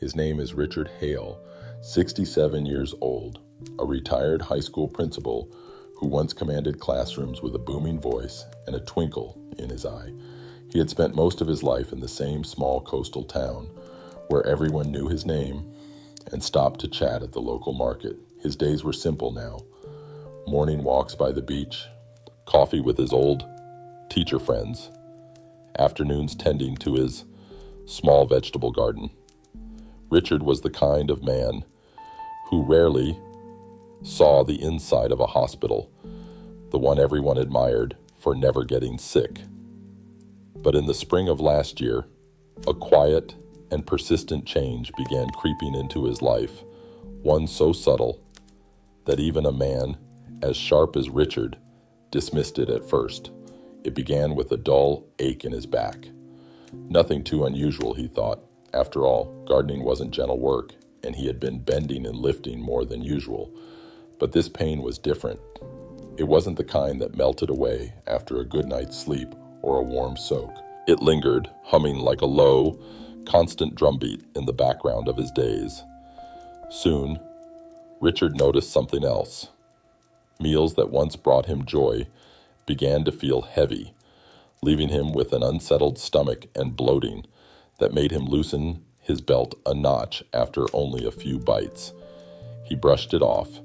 His name is Richard Hale, 67 years old, a retired high school principal who once commanded classrooms with a booming voice and a twinkle in his eye. He had spent most of his life in the same small coastal town where everyone knew his name and stopped to chat at the local market. His days were simple now. Morning walks by the beach, coffee with his old teacher friends, afternoons tending to his small vegetable garden. Richard was the kind of man who rarely saw the inside of a hospital, the one everyone admired for never getting sick. But in the spring of last year, a quiet and persistent change began creeping into his life, one so subtle that even a man as sharp as Richard dismissed it at first. It began with a dull ache in his back. Nothing too unusual, he thought. After all, gardening wasn't gentle work, and he had been bending and lifting more than usual. But this pain was different. It wasn't the kind that melted away after a good night's sleep or a warm soak. It lingered, humming like a low, constant drumbeat in the background of his days. Soon, Richard noticed something else. Meals that once brought him joy began to feel heavy, leaving him with an unsettled stomach and bloating that made him loosen his belt a notch after only a few bites. He brushed it off,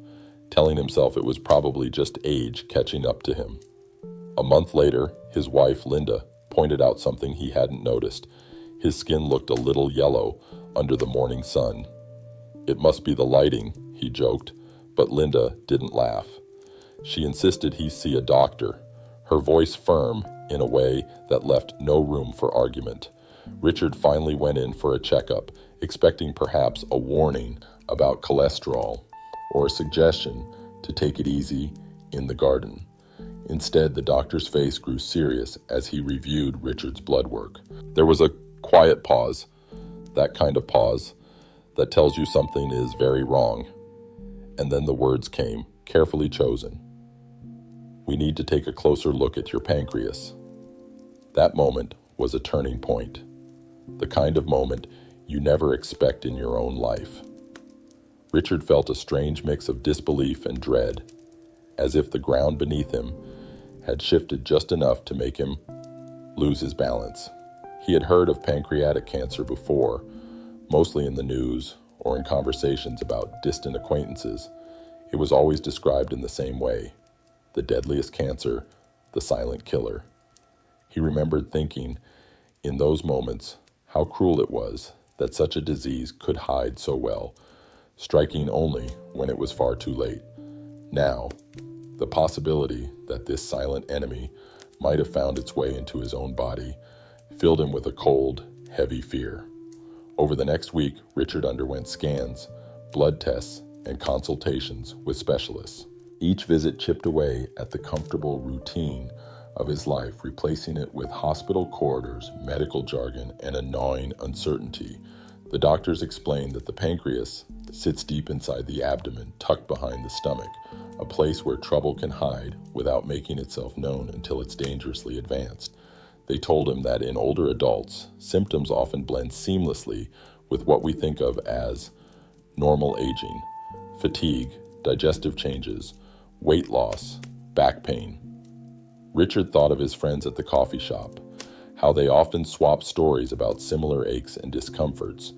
telling himself it was probably just age catching up to him. A month later, his wife, Linda, pointed out something he hadn't noticed. His skin looked a little yellow under the morning sun. It must be the lighting, he joked, but Linda didn't laugh. She insisted he see a doctor, her voice firm in a way that left no room for argument. Richard finally went in for a checkup, expecting perhaps a warning about cholesterol or a suggestion to take it easy in the garden. Instead, the doctor's face grew serious as he reviewed Richard's blood work. There was a quiet pause, that kind of pause that tells you something is very wrong. And then the words came, carefully chosen. "We need to take a closer look at your pancreas." That moment was a turning point, the kind of moment you never expect in your own life. Richard felt a strange mix of disbelief and dread, as if the ground beneath him had shifted just enough to make him lose his balance. He had heard of pancreatic cancer before, mostly in the news or in conversations about distant acquaintances. It was always described in the same way: the deadliest cancer, the silent killer. He remembered thinking, in those moments, how cruel it was that such a disease could hide so well, striking only when it was far too late. Now, the possibility that this silent enemy might have found its way into his own body filled him with a cold, heavy fear. Over the next week, Richard underwent scans, blood tests, and consultations with specialists. Each visit chipped away at the comfortable routine of his life, replacing it with hospital corridors, medical jargon, and a gnawing uncertainty. The doctors explained that the pancreas sits deep inside the abdomen, tucked behind the stomach, a place where trouble can hide without making itself known until it's dangerously advanced. They told him that in older adults, symptoms often blend seamlessly with what we think of as normal aging: fatigue, digestive changes, weight loss, back pain. Richard thought of his friends at the coffee shop, how they often swapped stories about similar aches and discomforts.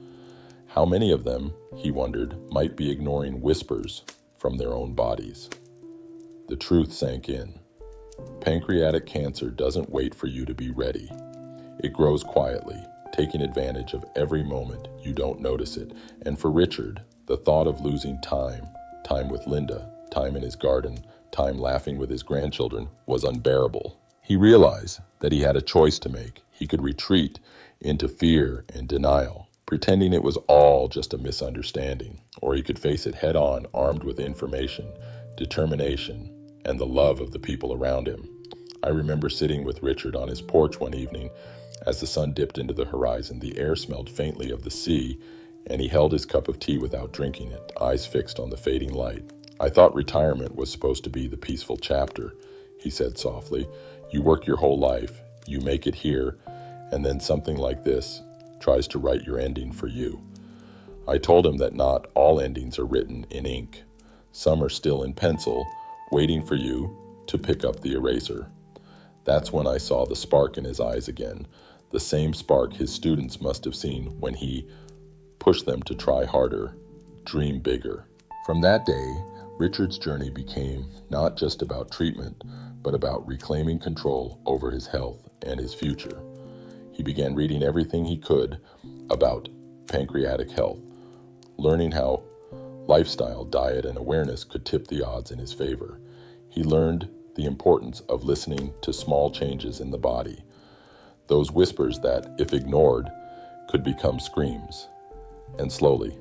How many of them, he wondered, might be ignoring whispers from their own bodies. The truth sank in. Pancreatic cancer doesn't wait for you to be ready. It grows quietly, taking advantage of every moment you don't notice it. And for Richard, the thought of losing time with Linda, time in his garden, time laughing with his grandchildren, was unbearable. He realized that he had a choice to make. He could retreat into fear and denial, pretending it was all just a misunderstanding, or he could face it head on, armed with information, determination, and the love of the people around him. I remember sitting with Richard on his porch one evening as the sun dipped into the horizon. The air smelled faintly of the sea, and he held his cup of tea without drinking it, eyes fixed on the fading light. "I thought retirement was supposed to be the peaceful chapter," he said softly. "You work your whole life, you make it here, and then something like this tries to write your ending for you." I told him that not all endings are written in ink. Some are still in pencil, waiting for you to pick up the eraser. That's when I saw the spark in his eyes again, the same spark his students must have seen when he pushed them to try harder, dream bigger. From that day, Richard's journey became not just about treatment, but about reclaiming control over his health and his future. He began reading everything he could about pancreatic health, learning how lifestyle, diet, and awareness could tip the odds in his favor. He learned the importance of listening to small changes in the body, those whispers that, if ignored, could become screams. And slowly,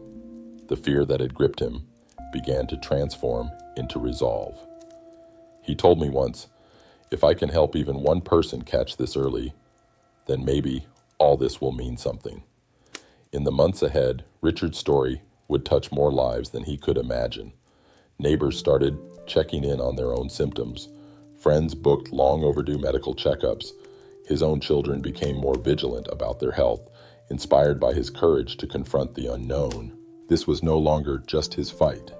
the fear that had gripped him began to transform into resolve. He told me once, if I can help even one person catch this early, then maybe all this will mean something. In the months ahead, Richard's story would touch more lives than he could imagine. Neighbors started checking in on their own symptoms. Friends booked long overdue medical checkups. His own children became more vigilant about their health, inspired by his courage to confront the unknown. This was no longer just his fight.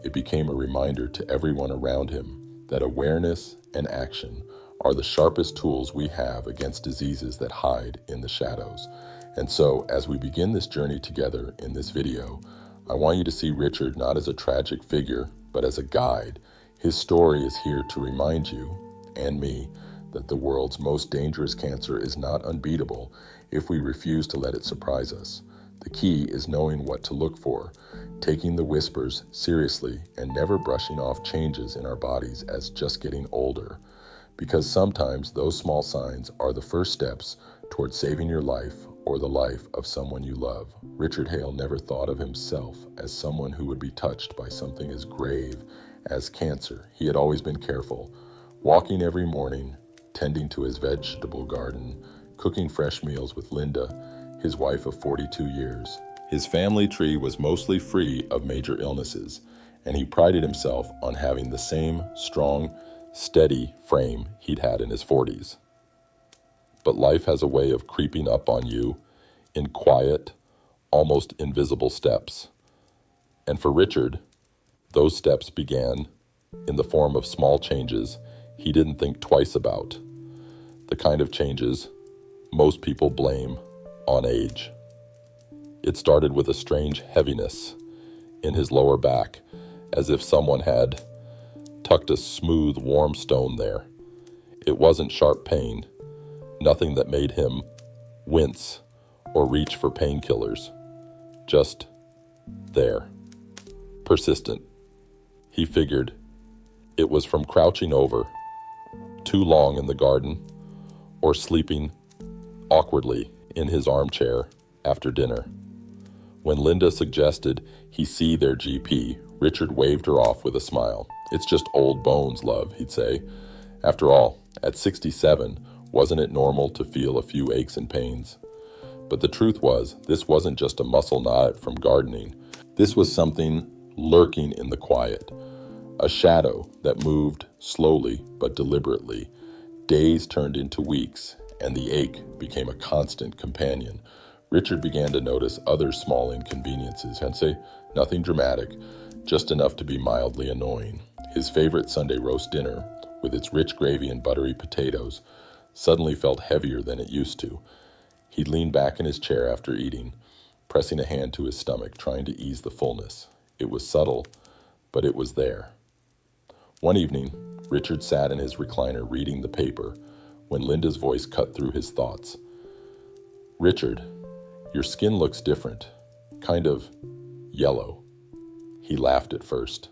It became a reminder to everyone around him that awareness and action are the sharpest tools we have against diseases that hide in the shadows. And so, as we begin this journey together in this video, I want you to see Richard not as a tragic figure, but as a guide. His story is here to remind you, and me, that the world's most dangerous cancer is not unbeatable if we refuse to let it surprise us. The key is knowing what to look for, taking the whispers seriously, and never brushing off changes in our bodies as just getting older. Because sometimes those small signs are the first steps towards saving your life or the life of someone you love. Richard Hale never thought of himself as someone who would be touched by something as grave as cancer. He had always been careful, walking every morning, tending to his vegetable garden, cooking fresh meals with Linda, his wife of 42 years. His family tree was mostly free of major illnesses, and he prided himself on having the same strong, steady frame he'd had in his 40s. But life has a way of creeping up on you in quiet, almost invisible steps. And for Richard, those steps began in the form of small changes he didn't think twice about, the kind of changes most people blame on age. It started with a strange heaviness in his lower back, as if someone had tucked a smooth, warm stone there. It wasn't sharp pain, nothing that made him wince or reach for painkillers, just there, persistent. He figured it was from crouching over too long in the garden or sleeping awkwardly in his armchair after dinner. When Linda suggested he see their GP, Richard waved her off with a smile. "It's just old bones, love," he'd say. After all, at 67, wasn't it normal to feel a few aches and pains? But the truth was, this wasn't just a muscle knot from gardening. This was something lurking in the quiet, a shadow that moved slowly but deliberately. Days turned into weeks, and the ache became a constant companion. Richard began to notice other small inconveniences, and say nothing dramatic, just enough to be mildly annoying. His favorite Sunday roast dinner, with its rich gravy and buttery potatoes, suddenly felt heavier than it used to. He'd lean back in his chair after eating, pressing a hand to his stomach, trying to ease the fullness. It was subtle, but it was there. One evening, Richard sat in his recliner reading the paper when Linda's voice cut through his thoughts. "Richard, your skin looks different, kind of yellow." He laughed at first,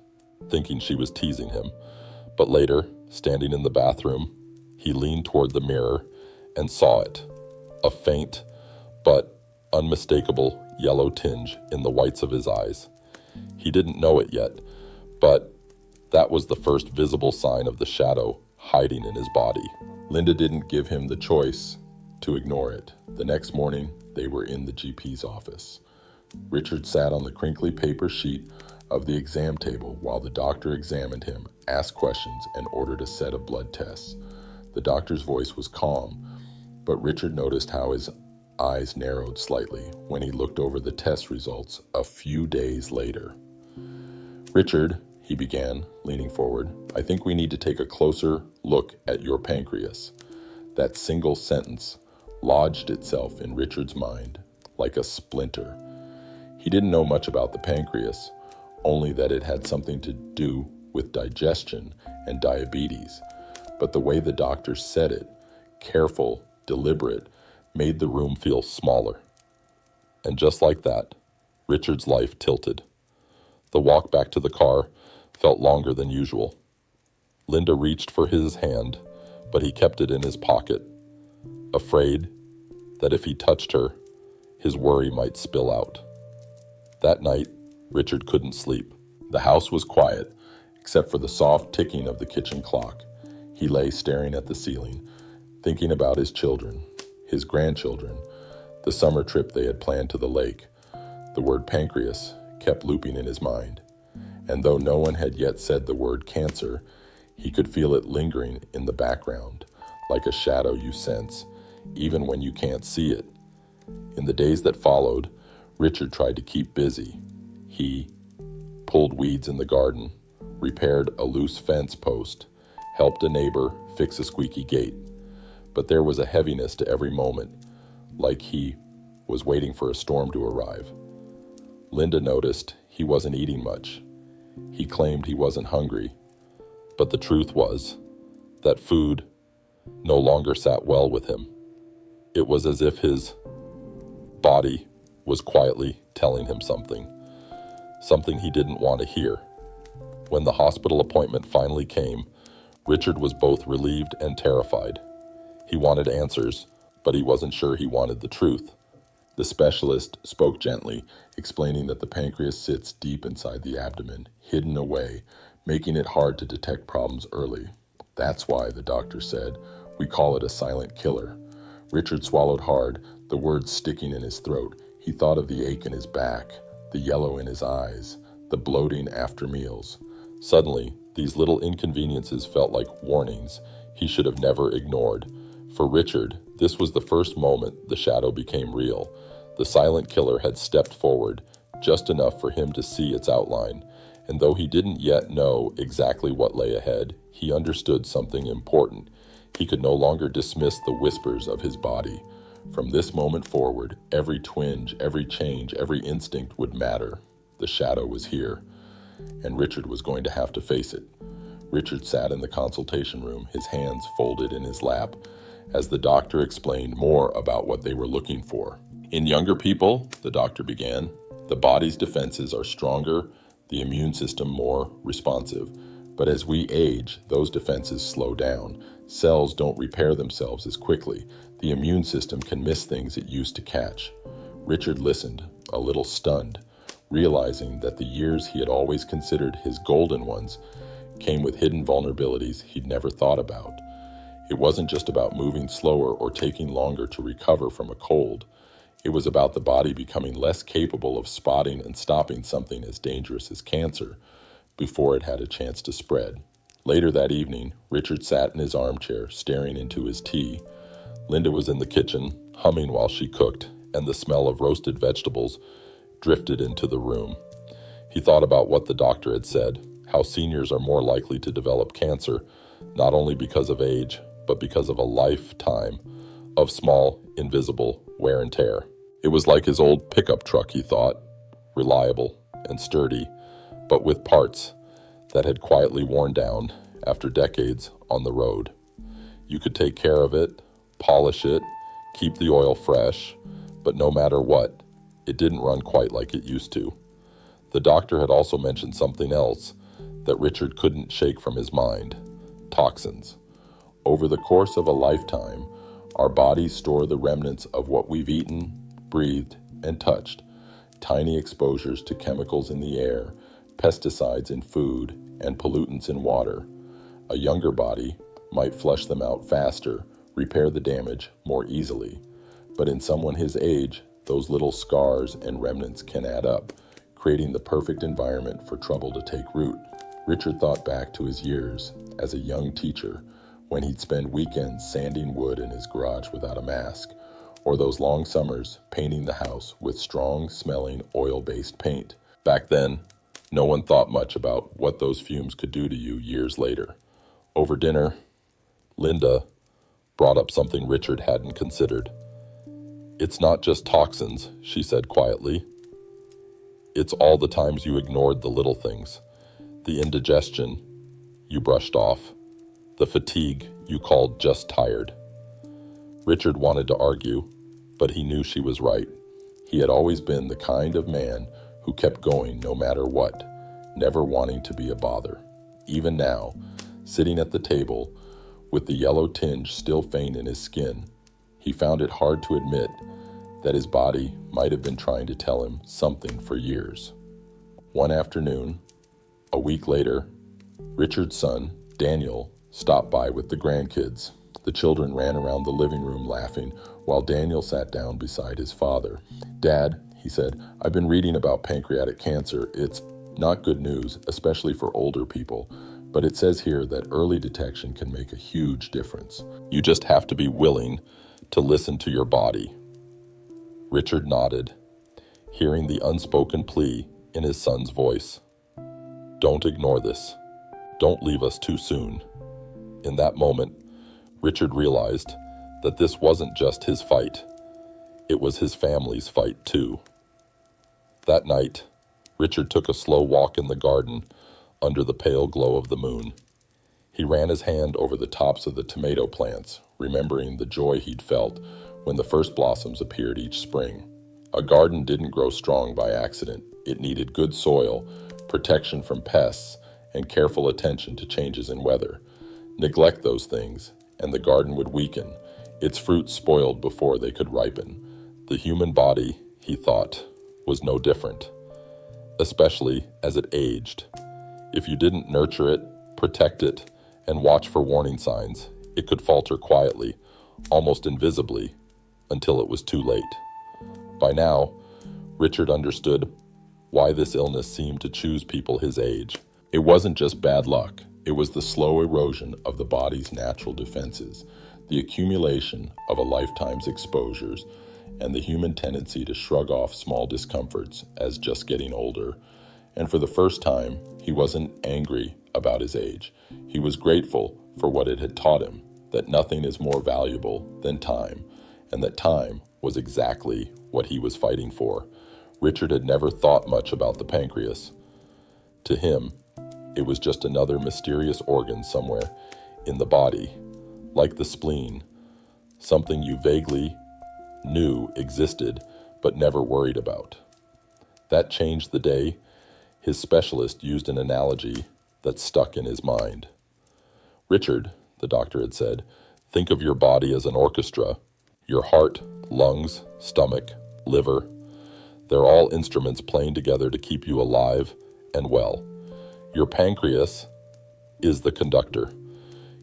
thinking she was teasing him, but later, standing in the bathroom, he leaned toward the mirror and saw it, a faint but unmistakable yellow tinge in the whites of his eyes. He didn't know it yet, but that was the first visible sign of the shadow hiding in his body. Linda didn't give him the choice to ignore it. The next morning, they were in the GP's office. Richard sat on the crinkly paper sheet of the exam table while the doctor examined him, asked questions, and ordered a set of blood tests. The doctor's voice was calm, but Richard noticed how his eyes narrowed slightly when he looked over the test results a few days later. "Richard," he began, leaning forward, "I think we need to take a closer look at your pancreas." That single sentence lodged itself in Richard's mind like a splinter. He didn't know much about the pancreas, only that it had something to do with digestion and diabetes. But the way the doctor said it, careful, deliberate, made the room feel smaller. And just like that, Richard's life tilted. The walk back to the car felt longer than usual. Linda reached for his hand, but he kept it in his pocket, afraid that if he touched her, his worry might spill out. That night, Richard couldn't sleep. The house was quiet, except for the soft ticking of the kitchen clock. He lay staring at the ceiling, thinking about his children, his grandchildren, the summer trip they had planned to the lake. The word pancreas kept looping in his mind, and though no one had yet said the word cancer, he could feel it lingering in the background, like a shadow you sense, even when you can't see it. In the days that followed, Richard tried to keep busy. He pulled weeds in the garden, repaired a loose fence post, helped a neighbor fix a squeaky gate. But there was a heaviness to every moment, like he was waiting for a storm to arrive. Linda noticed he wasn't eating much. He claimed he wasn't hungry, but the truth was that food no longer sat well with him. It was as if his body was quietly telling him something he didn't want to hear. When the hospital appointment finally came, Richard was both relieved and terrified. He wanted answers, but he wasn't sure he wanted the truth. The specialist spoke gently, explaining that the pancreas sits deep inside the abdomen, hidden away, making it hard to detect problems early. "That's why," the doctor said, "we call it a silent killer." Richard swallowed hard, the words sticking in his throat. He thought of the ache in his back, the yellow in his eyes, the bloating after meals. Suddenly, these little inconveniences felt like warnings he should have never ignored. For Richard, this was the first moment the shadow became real. The silent killer had stepped forward, just enough for him to see its outline, and though he didn't yet know exactly what lay ahead, he understood something important. He could no longer dismiss the whispers of his body. From this moment forward, every twinge, every change, every instinct would matter. The shadow was here, and Richard was going to have to face it. Richard sat in the consultation room, his hands folded in his lap, as the doctor explained more about what they were looking for. "In younger people," the doctor began, "the body's defenses are stronger, the immune system more responsive. But as we age, those defenses slow down. Cells don't repair themselves as quickly. The immune system can miss things it used to catch." Richard listened, a little stunned, realizing that the years he had always considered his golden ones came with hidden vulnerabilities he'd never thought about. It wasn't just about moving slower or taking longer to recover from a cold. It was about the body becoming less capable of spotting and stopping something as dangerous as cancer before it had a chance to spread. Later that evening, Richard sat in his armchair, staring into his tea. Linda was in the kitchen, humming while she cooked, and the smell of roasted vegetables drifted into the room. He thought about what the doctor had said, how seniors are more likely to develop cancer, not only because of age, but because of a lifetime of small, invisible wear and tear. It was like his old pickup truck, he thought, reliable and sturdy, but with parts that had quietly worn down after decades on the road. You could take care of it, polish it, keep the oil fresh, but no matter what, it didn't run quite like it used to. The doctor had also mentioned something else that Richard couldn't shake from his mind: toxins. Over the course of a lifetime, our bodies store the remnants of what we've eaten, breathed, and touched. Tiny exposures to chemicals in the air, pesticides in food, and pollutants in water. A younger body might flush them out faster, repair the damage more easily. But in someone his age, those little scars and remnants can add up, creating the perfect environment for trouble to take root. Richard thought back to his years as a young teacher, when he'd spend weekends sanding wood in his garage without a mask, or those long summers painting the house with strong-smelling oil-based paint. Back then, no one thought much about what those fumes could do to you years later. Over dinner, Linda brought up something Richard hadn't considered. "It's not just toxins," she said quietly. "It's all the times you ignored the little things. The indigestion you brushed off. The fatigue you called just tired." Richard wanted to argue, but he knew she was right. He had always been the kind of man who kept going no matter what, never wanting to be a bother. Even now, sitting at the table, with the yellow tinge still faint in his skin, he found it hard to admit that his body might have been trying to tell him something for years. One afternoon, a week later, Richard's son, Daniel, stopped by with the grandkids. The children ran around the living room laughing, while Daniel sat down beside his father. "Dad," he said, "I've been reading about pancreatic cancer. It's not good news, especially for older people, but it says here that early detection can make a huge difference. You just have to be willing to listen to your body." Richard nodded, hearing the unspoken plea in his son's voice. "Don't ignore this. Don't leave us too soon." In that moment, Richard realized that this wasn't just his fight. It was his family's fight too. That night, Richard took a slow walk in the garden under the pale glow of the moon. He ran his hand over the tops of the tomato plants, remembering the joy he'd felt when the first blossoms appeared each spring. A garden didn't grow strong by accident. It needed good soil, protection from pests, and careful attention to changes in weather. Neglect those things, and the garden would weaken, its fruit spoiled before they could ripen. The human body, he thought, was no different, especially as it aged. If you didn't nurture it, protect it, and watch for warning signs, it could falter quietly, almost invisibly, until it was too late. By now, Richard understood why this illness seemed to choose people his age. It wasn't just bad luck. It was the slow erosion of the body's natural defenses, the accumulation of a lifetime's exposures, and the human tendency to shrug off small discomforts as just getting older. And for the first time, he wasn't angry about his age. He was grateful for what it had taught him, that nothing is more valuable than time, and that time was exactly what he was fighting for. Richard had never thought much about the pancreas. To him, it was just another mysterious organ somewhere in the body, like the spleen, something you vaguely knew existed but never worried about. That changed the day his specialist used an analogy that stuck in his mind. "Richard," the doctor had said, "think of your body as an orchestra. Your heart, lungs, stomach, liver, they're all instruments playing together to keep you alive and well. Your pancreas is the conductor.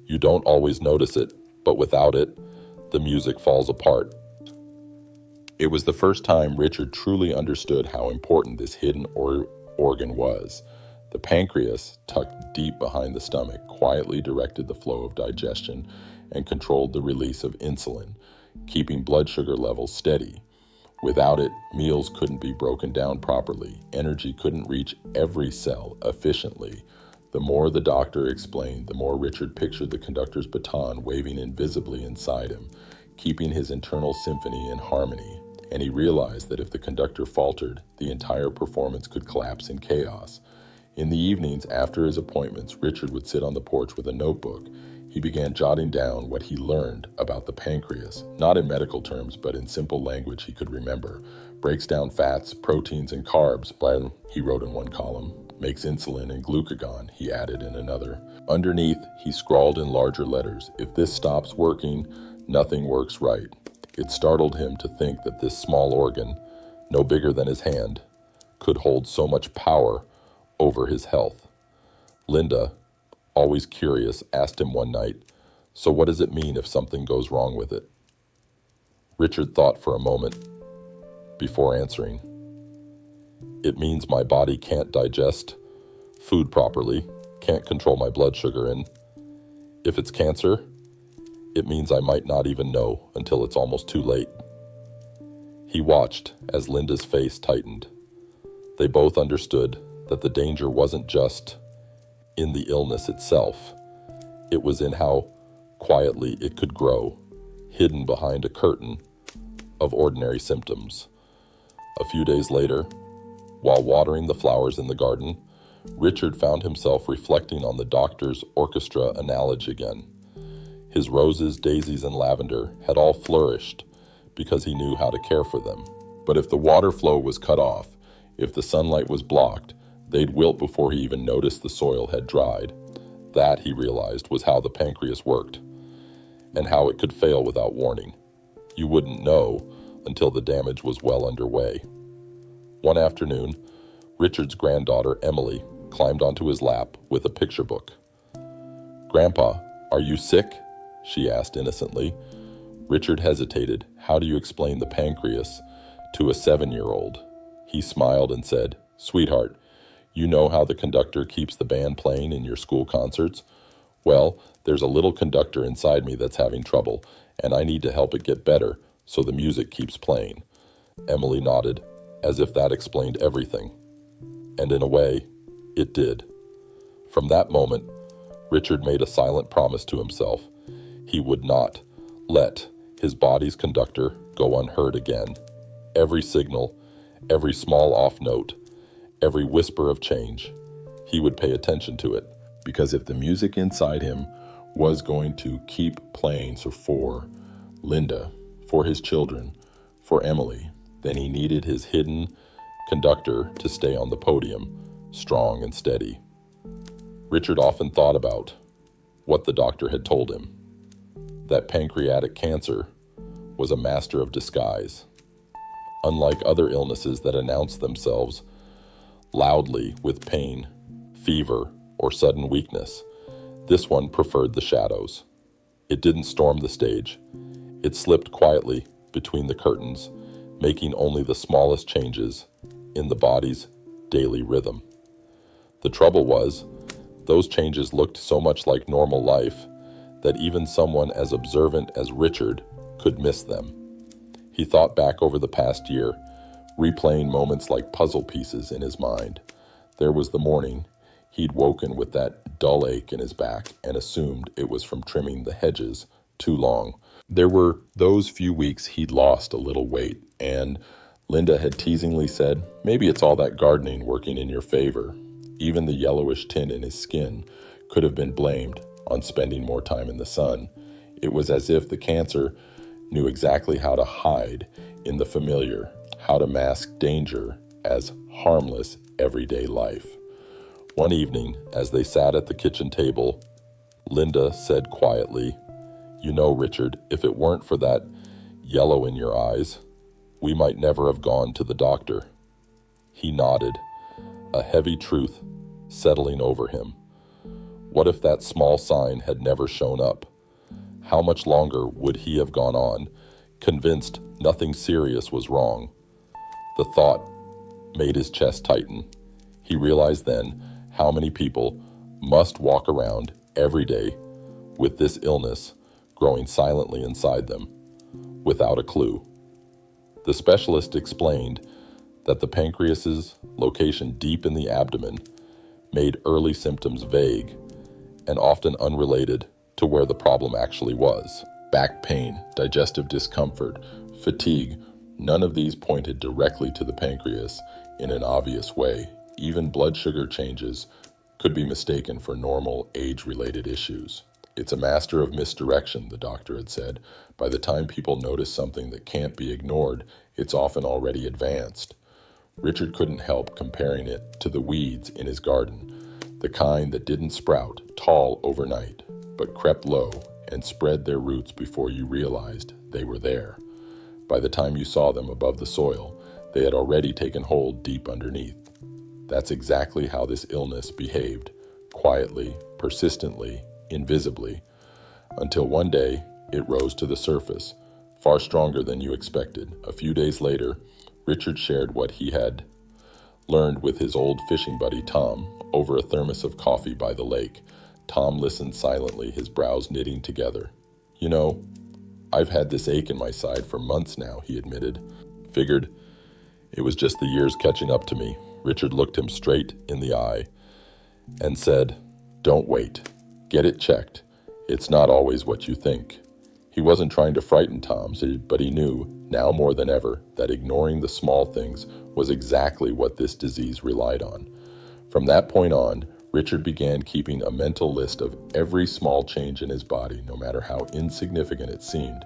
You don't always notice it, but without it, the music falls apart." It was the first time Richard truly understood how important this hidden organ was. The pancreas, tucked deep behind the stomach, quietly directed the flow of digestion and controlled the release of insulin, keeping blood sugar levels steady. Without it, meals couldn't be broken down properly. Energy couldn't reach every cell efficiently. The more the doctor explained, the more Richard pictured the conductor's baton waving invisibly inside him, keeping his internal symphony in harmony. And he realized that if the conductor faltered, the entire performance could collapse in chaos. In the evenings after his appointments, Richard would sit on the porch with a notebook. He began jotting down what he learned about the pancreas, not in medical terms, but in simple language he could remember. Breaks down fats, proteins, and carbs, he wrote in one column. Makes insulin and glucagon, he added in another. Underneath, he scrawled in larger letters, "If this stops working, nothing works right." It startled him to think that this small organ, no bigger than his hand, could hold so much power over his health. Linda, always curious, asked him one night, "So what does it mean if something goes wrong with it?" Richard thought for a moment before answering. "It means my body can't digest food properly, can't control my blood sugar, and if it's cancer, it means I might not even know until it's almost too late." He watched as Linda's face tightened. They both understood that the danger wasn't just in the illness itself. It was in how quietly it could grow, hidden behind a curtain of ordinary symptoms. A few days later, while watering the flowers in the garden, Richard found himself reflecting on the doctor's orchestra analogy again. His roses, daisies, and lavender had all flourished because he knew how to care for them. But if the water flow was cut off, if the sunlight was blocked, they'd wilt before he even noticed the soil had dried. That, he realized, was how the pancreas worked, and how it could fail without warning. You wouldn't know until the damage was well underway. One afternoon, Richard's granddaughter, Emily, climbed onto his lap with a picture book. "Grandpa, are you sick?" she asked innocently. Richard hesitated. How do you explain the pancreas to a 7-year-old? He smiled and said, "Sweetheart, you know how the conductor keeps the band playing in your school concerts? Well, there's a little conductor inside me that's having trouble, and I need to help it get better so the music keeps playing." Emily nodded, as if that explained everything. And in a way, it did. From that moment, Richard made a silent promise to himself. He would not let his body's conductor go unheard again. Every signal, every small off note, every whisper of change, he would pay attention to it. Because if the music inside him was going to keep playing, so for Linda, for his children, for Emily, then he needed his hidden conductor to stay on the podium, strong and steady. Richard often thought about what the doctor had told him, that pancreatic cancer was a master of disguise. Unlike other illnesses that announce themselves loudly with pain, fever, or sudden weakness, this one preferred the shadows. It didn't storm the stage. It slipped quietly between the curtains, making only the smallest changes in the body's daily rhythm. The trouble was, those changes looked so much like normal life that even someone as observant as Richard could miss them. He thought back over the past year, replaying moments like puzzle pieces in his mind. There was the morning he'd woken with that dull ache in his back and assumed it was from trimming the hedges too long. There were those few weeks he'd lost a little weight, and Linda had teasingly said, "Maybe it's all that gardening working in your favor." Even the yellowish tint in his skin could have been blamed on spending more time in the sun. It was as if the cancer knew exactly how to hide in the familiar, how to mask danger as harmless everyday life. One evening, as they sat at the kitchen table, Linda said quietly, "You know, Richard, if it weren't for that yellow in your eyes, we might never have gone to the doctor." He nodded, a heavy truth settling over him. What if that small sign had never shown up? How much longer would he have gone on, convinced nothing serious was wrong? The thought made his chest tighten. He realized then how many people must walk around every day with this illness growing silently inside them, without a clue. The specialist explained that the pancreas's location deep in the abdomen made early symptoms vague and often unrelated to where the problem actually was. Back pain, digestive discomfort, fatigue, none of these pointed directly to the pancreas in an obvious way. Even blood sugar changes could be mistaken for normal age-related issues. "It's a master of misdirection," the doctor had said. "By the time people notice something that can't be ignored, it's often already advanced." Richard couldn't help comparing it to the weeds in his garden, the kind that didn't sprout tall overnight, but crept low and spread their roots before you realized they were there. By the time you saw them above the soil, they had already taken hold deep underneath. That's exactly how this illness behaved, quietly, persistently, invisibly, until one day it rose to the surface, far stronger than you expected. A few days later, Richard shared what he had learned with his old fishing buddy Tom over a thermos of coffee by the lake. Tom listened silently, his brows knitting together. "You know, I've had this ache in my side for months now," he admitted. Figured it was just the years catching up to me. Richard looked him straight in the eye and said, "Don't wait. Get it checked. It's not always what you think." He wasn't trying to frighten Tom, but he knew, now more than ever, that ignoring the small things was exactly what this disease relied on. From that point on, Richard began keeping a mental list of every small change in his body, no matter how insignificant it seemed.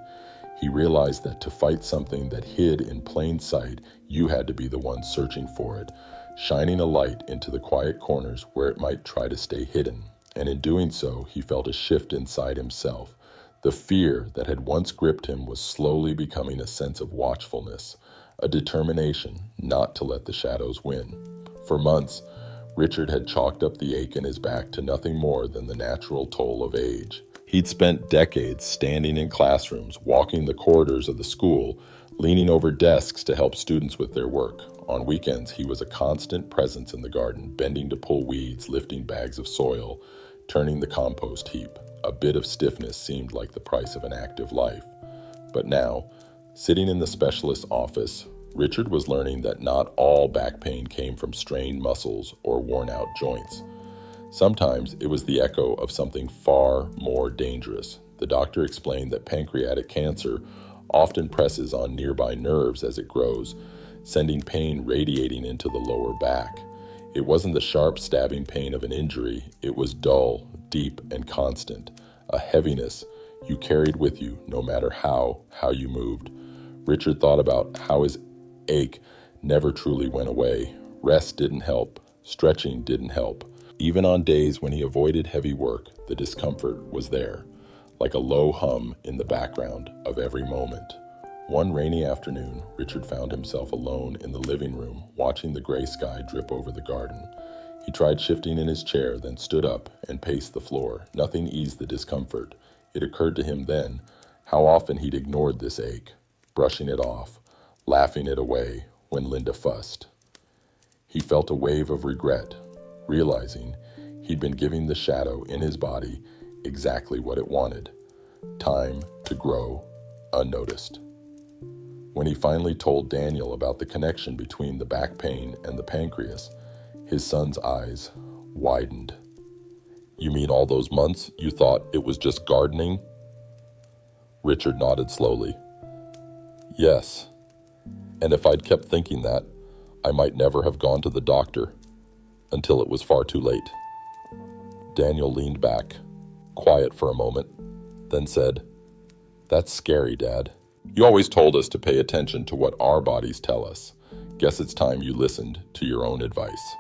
He realized that to fight something that hid in plain sight, you had to be the one searching for it, shining a light into the quiet corners where it might try to stay hidden. And in doing so, he felt a shift inside himself. The fear that had once gripped him was slowly becoming a sense of watchfulness, a determination not to let the shadows win. For months, Richard had chalked up the ache in his back to nothing more than the natural toll of age. He'd spent decades standing in classrooms, walking the corridors of the school, leaning over desks to help students with their work. On weekends, he was a constant presence in the garden, bending to pull weeds, lifting bags of soil, turning the compost heap. A bit of stiffness seemed like the price of an active life. But now, sitting in the specialist's office, Richard was learning that not all back pain came from strained muscles or worn-out joints. Sometimes it was the echo of something far more dangerous. The doctor explained that pancreatic cancer often presses on nearby nerves as it grows, sending pain radiating into the lower back. It wasn't the sharp, stabbing pain of an injury. It was dull, deep, and constant, a heaviness you carried with you no matter how you moved. Richard thought about how his ache never truly went away. Rest didn't help. Stretching didn't help. Even on days when he avoided heavy work, the discomfort was there, like a low hum in the background of every moment. One rainy afternoon, Richard found himself alone in the living room, watching the gray sky drip over the garden. He tried shifting in his chair, then stood up and paced the floor. Nothing eased the discomfort. It occurred to him then how often he'd ignored this ache, brushing it off, laughing it away when Linda fussed. He felt a wave of regret, realizing he'd been giving the shadow in his body exactly what it wanted: time to grow unnoticed. When he finally told Daniel about the connection between the back pain and the pancreas, his son's eyes widened. "You mean all those months you thought it was just gardening?" Richard nodded slowly. "Yes, and if I'd kept thinking that, I might never have gone to the doctor until it was far too late." Daniel leaned back, quiet for a moment, then said, "That's scary, Dad. You always told us to pay attention to what our bodies tell us. Guess it's time you listened to your own advice."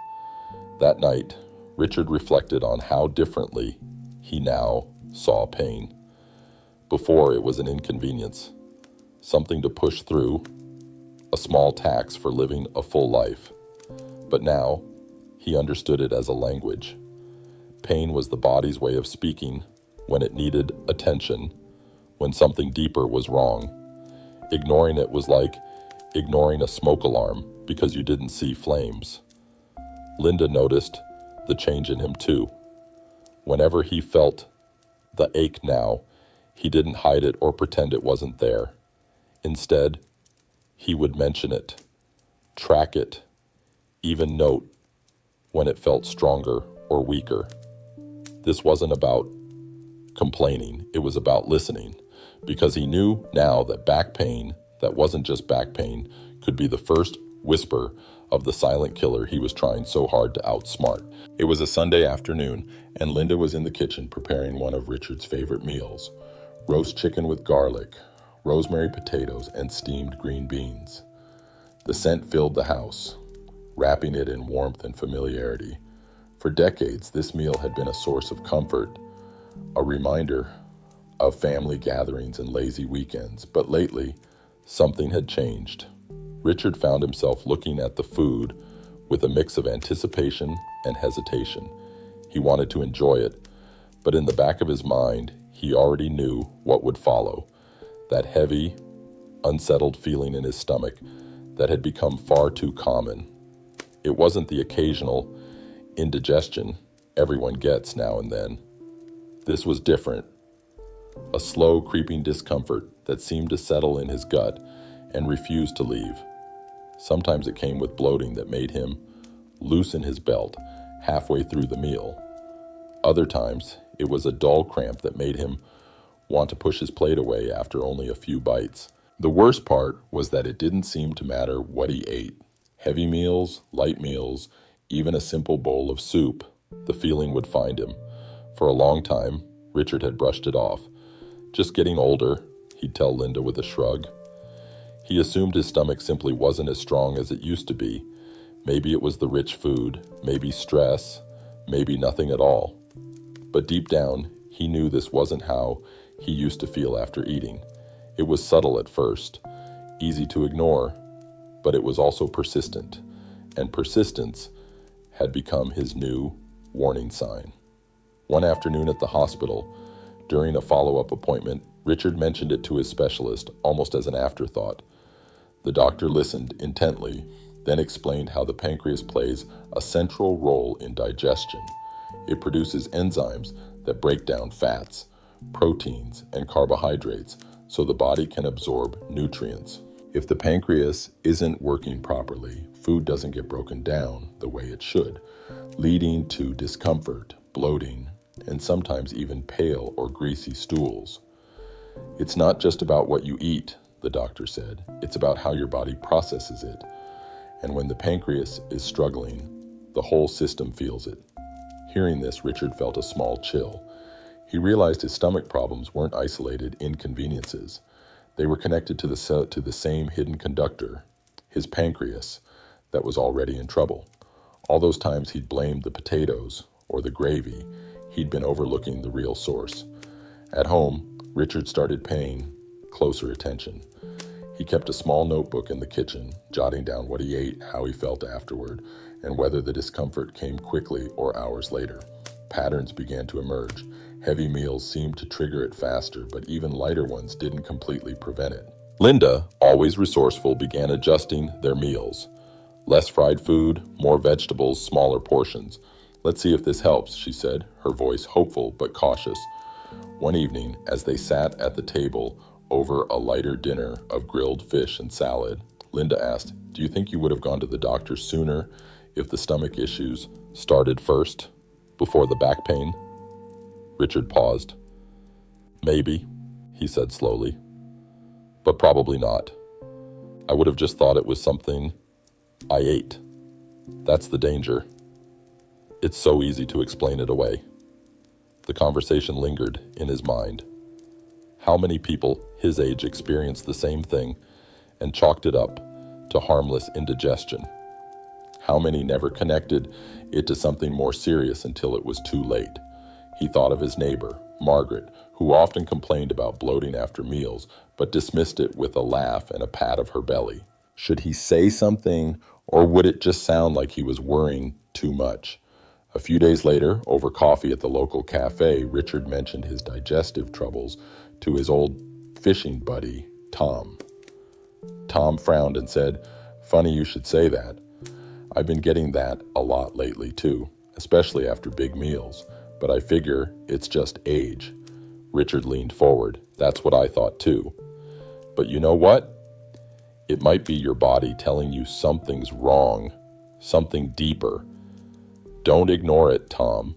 That night, Richard reflected on how differently he now saw pain. Before, it was an inconvenience, something to push through, a small tax for living a full life. But now, he understood it as a language. Pain was the body's way of speaking when it needed attention, when something deeper was wrong. Ignoring it was like ignoring a smoke alarm because you didn't see flames. Linda noticed the change in him too. Whenever he felt the ache now, he didn't hide it or pretend it wasn't there. Instead, he would mention it, track it, even note when it felt stronger or weaker. This wasn't about complaining, it was about listening, because he knew now that back pain, that wasn't just back pain, could be the first whisper of the silent killer he was trying so hard to outsmart. It was a Sunday afternoon, and Linda was in the kitchen preparing one of Richard's favorite meals: roast chicken with garlic, rosemary potatoes, and steamed green beans. The scent filled the house, wrapping it in warmth and familiarity. For decades, this meal had been a source of comfort, a reminder of family gatherings and lazy weekends. But lately, something had changed. Richard found himself looking at the food with a mix of anticipation and hesitation. He wanted to enjoy it, but in the back of his mind, he already knew what would follow. That heavy, unsettled feeling in his stomach that had become far too common. It wasn't the occasional indigestion everyone gets now and then. This was different. A slow, creeping discomfort that seemed to settle in his gut and refused to leave. Sometimes it came with bloating that made him loosen his belt halfway through the meal. Other times, it was a dull cramp that made him want to push his plate away after only a few bites. The worst part was that it didn't seem to matter what he ate. Heavy meals, light meals, even a simple bowl of soup, the feeling would find him. For a long time, Richard had brushed it off. Just getting older, he'd tell Linda with a shrug. He assumed his stomach simply wasn't as strong as it used to be. Maybe it was the rich food, maybe stress, maybe nothing at all. But deep down, he knew this wasn't how he used to feel after eating. It was subtle at first, easy to ignore, but it was also persistent, and persistence had become his new warning sign. One afternoon at the hospital, during a follow-up appointment, Richard mentioned it to his specialist almost as an afterthought. The doctor listened intently, then explained how the pancreas plays a central role in digestion. It produces enzymes that break down fats, proteins, and carbohydrates so the body can absorb nutrients. If the pancreas isn't working properly, food doesn't get broken down the way it should, leading to discomfort, bloating, and sometimes even pale or greasy stools. It's not just about what you eat, the doctor said. It's about how your body processes it. And when the pancreas is struggling, the whole system feels it. Hearing this, Richard felt a small chill. He realized his stomach problems weren't isolated inconveniences. They were connected to the same hidden conductor, his pancreas, that was already in trouble. All those times he'd blamed the potatoes or the gravy, he'd been overlooking the real source. At home, Richard started paying closer attention. He kept a small notebook in the kitchen, jotting down what he ate, how he felt afterward, and whether the discomfort came quickly or hours later. Patterns began to emerge. Heavy meals seemed to trigger it faster, but even lighter ones didn't completely prevent it. Linda, always resourceful, began adjusting their meals. Less fried food, more vegetables, smaller portions. "Let's see if this helps," she said, her voice hopeful but cautious. One evening, as they sat at the table over a lighter dinner of grilled fish and salad, Linda asked, "Do you think you would have gone to the doctor sooner if the stomach issues started first, before the back pain?" Richard paused. "Maybe," he said slowly, "but probably not. I would have just thought it was something I ate. That's the danger. It's so easy to explain it away." The conversation lingered in his mind. How many people his age experienced the same thing and chalked it up to harmless indigestion? How many never connected it to something more serious until it was too late? He thought of his neighbor, Margaret, who often complained about bloating after meals, but dismissed it with a laugh and a pat of her belly. Should he say something, or would it just sound like he was worrying too much? A few days later, over coffee at the local cafe, Richard mentioned his digestive troubles to his old fishing buddy, Tom. Tom frowned and said, "Funny you should say that. I've been getting that a lot lately too, especially after big meals, but I figure it's just age." Richard leaned forward. "That's what I thought too. But you know what? It might be your body telling you something's wrong, something deeper. Don't ignore it, Tom."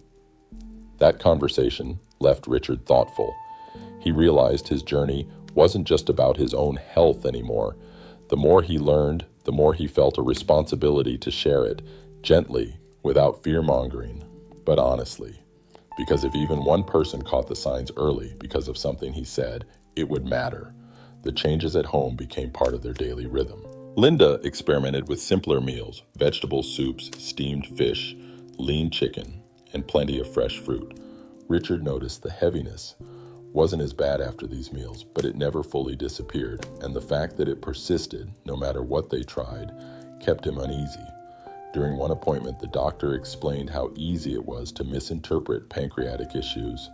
That conversation left Richard thoughtful. He realized his journey wasn't just about his own health anymore. The more he learned, the more he felt a responsibility to share it, gently, without fear-mongering, but honestly. Because if even one person caught the signs early because of something he said, it would matter. The changes at home became part of their daily rhythm. Linda experimented with simpler meals, vegetable soups, steamed fish, lean chicken, and plenty of fresh fruit. Richard noticed the heaviness wasn't as bad after these meals, but it never fully disappeared, and the fact that it persisted, no matter what they tried, kept him uneasy. During one appointment, the doctor explained how easy it was to misinterpret pancreatic issues.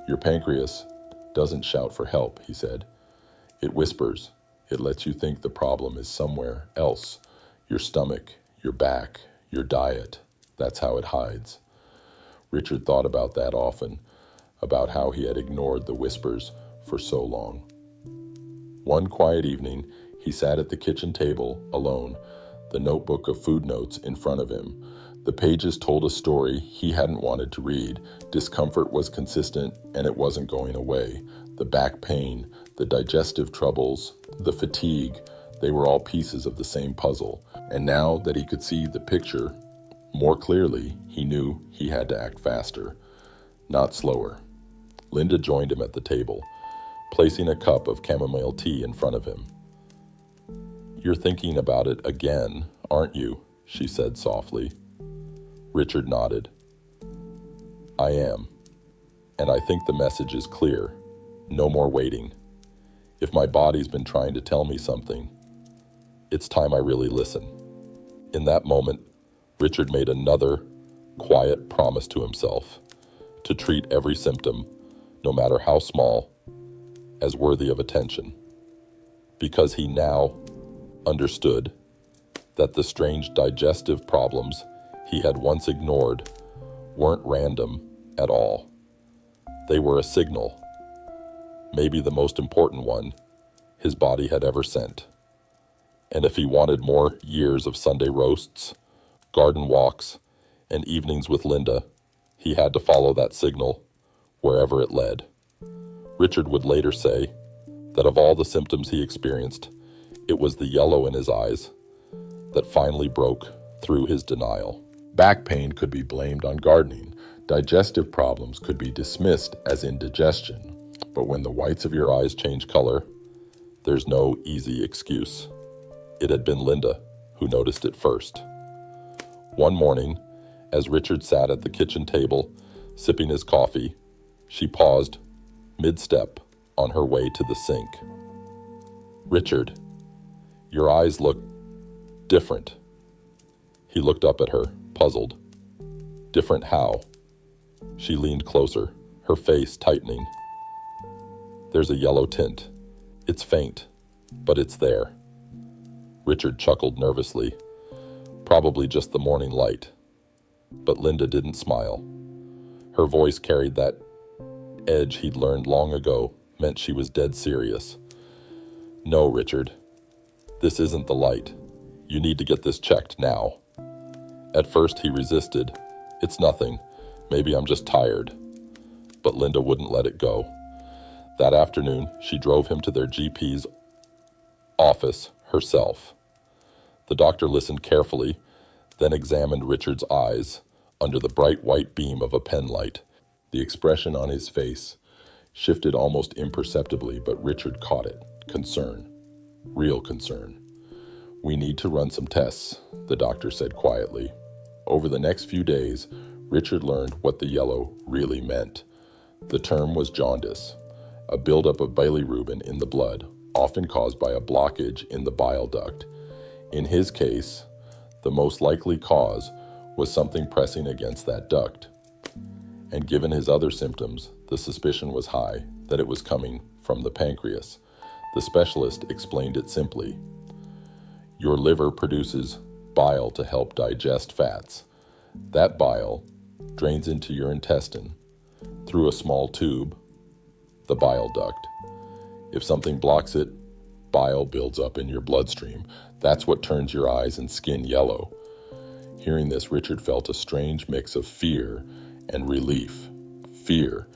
"Your pancreas doesn't shout for help," he said. "It whispers. It lets you think the problem is somewhere else. Your stomach, your back, your diet. That's how it hides." Richard thought about that often, about how he had ignored the whispers for so long. One quiet evening, he sat at the kitchen table alone, the notebook of food notes in front of him. The pages told a story he hadn't wanted to read. Discomfort was consistent, and it wasn't going away. The back pain, the digestive troubles, the fatigue, they were all pieces of the same puzzle. And now that he could see the picture more clearly, he knew he had to act faster, not slower. Linda joined him at the table, placing a cup of chamomile tea in front of him. "You're thinking about it again, aren't you?" she said softly. Richard nodded. "I am, and I think the message is clear. No more waiting. If my body's been trying to tell me something, it's time I really listen." In that moment, Richard made another quiet promise to himself to treat every symptom, no matter how small, as worthy of attention, because he now understood that the strange digestive problems he had once ignored weren't random at all. They were a signal, maybe the most important one his body had ever sent. And if he wanted more years of Sunday roasts, garden walks, and evenings with Linda, he had to follow that signal wherever it led. Richard would later say that of all the symptoms he experienced, it was the yellow in his eyes that finally broke through his denial. Back pain could be blamed on gardening. Digestive problems could be dismissed as indigestion. But when the whites of your eyes change color, there's no easy excuse. It had been Linda who noticed it first. One morning, as Richard sat at the kitchen table, sipping his coffee, she paused mid-step on her way to the sink. "Richard, your eyes look different." He looked up at her, puzzled. "Different how?" She leaned closer, her face tightening. "There's a yellow tint. It's faint, but it's there." Richard chuckled nervously. Probably just the morning light. But Linda didn't smile. Her voice carried that edge he'd learned long ago, meant she was dead serious. "No, Richard. This isn't the light. You need to get this checked now." At first he resisted. "It's nothing. Maybe I'm just tired." But Linda wouldn't let it go. That afternoon, she drove him to their GP's office herself. The doctor listened carefully, then examined Richard's eyes under the bright white beam of a pen light. The expression on his face shifted almost imperceptibly, but Richard caught it. Concern. Real concern. "We need to run some tests," the doctor said quietly. Over the next few days, Richard learned what the yellow really meant. The term was jaundice, a buildup of bilirubin in the blood, often caused by a blockage in the bile duct. In his case, the most likely cause was something pressing against that duct. And given his other symptoms, the suspicion was high that it was coming from the pancreas. The specialist explained it simply. "Your liver produces bile to help digest fats. That bile drains into your intestine through a small tube, the bile duct. If something blocks it, bile builds up in your bloodstream. That's what turns your eyes and skin yellow." Hearing this, Richard felt a strange mix of fear and relief. Fear,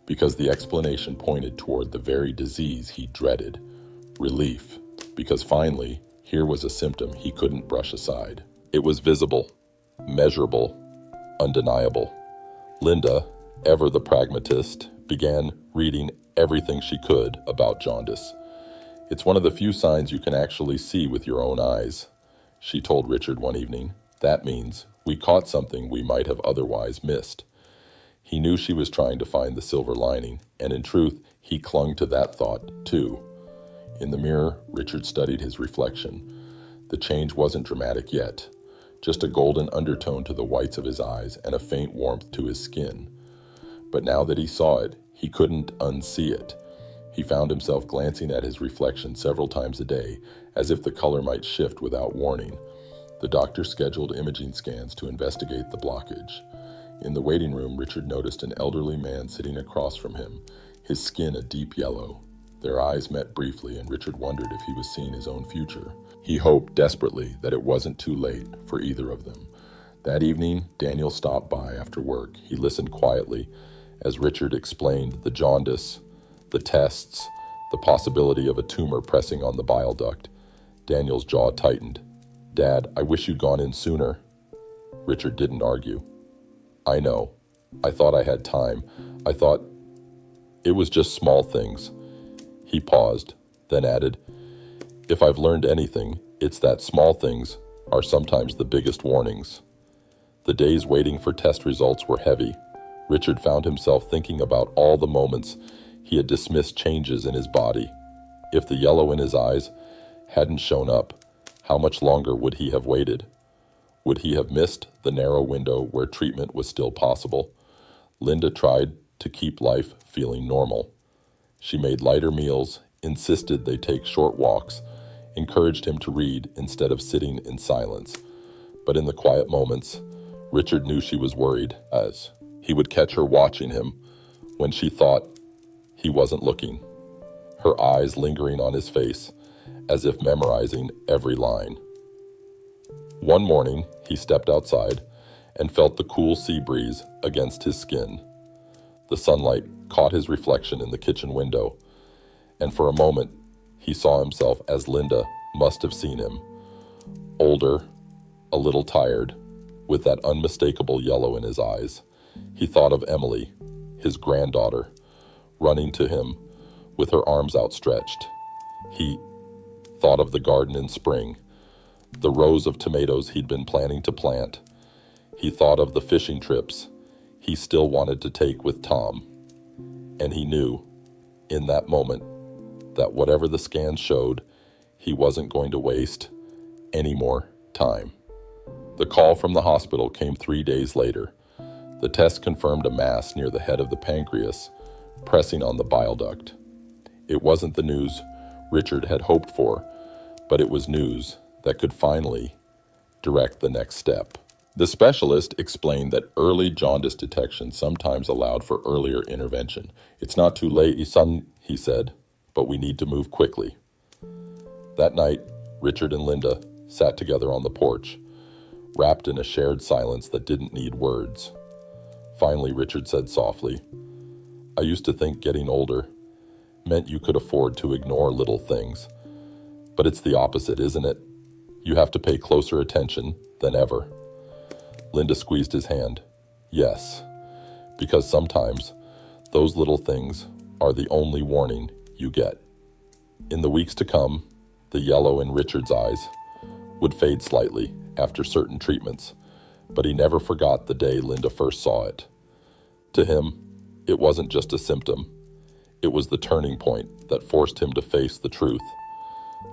because the explanation pointed toward the very disease he dreaded. Relief, because finally, here was a symptom he couldn't brush aside. It was visible, measurable, undeniable. Linda, ever the pragmatist, began reading everything she could about jaundice. "It's one of the few signs you can actually see with your own eyes," she told Richard one evening. "That means we caught something we might have otherwise missed." He knew she was trying to find the silver lining, and in truth, he clung to that thought too. In the mirror, Richard studied his reflection. The change wasn't dramatic yet, just a golden undertone to the whites of his eyes and a faint warmth to his skin. But now that he saw it, he couldn't unsee it. He found himself glancing at his reflection several times a day, as if the color might shift without warning. The doctor scheduled imaging scans to investigate the blockage. In the waiting room, Richard noticed an elderly man sitting across from him, his skin a deep yellow. Their eyes met briefly, and Richard wondered if he was seeing his own future. He hoped desperately that it wasn't too late for either of them. That evening, Daniel stopped by after work. He listened quietly as Richard explained the jaundice, the tests, the possibility of a tumor pressing on the bile duct. Daniel's jaw tightened. "Dad, I wish you'd gone in sooner." Richard didn't argue. "I know. I thought I had time. I thought it was just small things." He paused, then added, "If I've learned anything, it's that small things are sometimes the biggest warnings." The days waiting for test results were heavy. Richard found himself thinking about all the moments he had dismissed changes in his body. If the yellow in his eyes hadn't shown up, how much longer would he have waited? Would he have missed the narrow window where treatment was still possible? Linda tried to keep life feeling normal. She made lighter meals, insisted they take short walks, encouraged him to read instead of sitting in silence. But in the quiet moments, Richard knew she was worried, as he would catch her watching him when she thought he wasn't looking, her eyes lingering on his face, as if memorizing every line. One morning, he stepped outside and felt the cool sea breeze against his skin. The sunlight caught his reflection in the kitchen window, and for a moment, he saw himself as Linda must have seen him. Older, a little tired, with that unmistakable yellow in his eyes. He thought of Emily, his granddaughter, running to him with her arms outstretched. He thought of the garden in spring, the rows of tomatoes he'd been planning to plant. He thought of the fishing trips he still wanted to take with Tom. And he knew, in that moment, that whatever the scans showed, he wasn't going to waste any more time. The call from the hospital came 3 days later. The test confirmed a mass near the head of the pancreas, pressing on the bile duct. It wasn't the news Richard had hoped for, but it was news that could finally direct the next step. The specialist explained that early jaundice detection sometimes allowed for earlier intervention. "It's not too late, son," he said, "but we need to move quickly." That night, Richard and Linda sat together on the porch, wrapped in a shared silence that didn't need words. Finally, Richard said softly, "I used to think getting older meant you could afford to ignore little things. But it's the opposite, isn't it? You have to pay closer attention than ever." Linda squeezed his hand. "Yes, because sometimes those little things are the only warning you get." In the weeks to come, the yellow in Richard's eyes would fade slightly after certain treatments, but he never forgot the day Linda first saw it. To him, it wasn't just a symptom. It was the turning point that forced him to face the truth.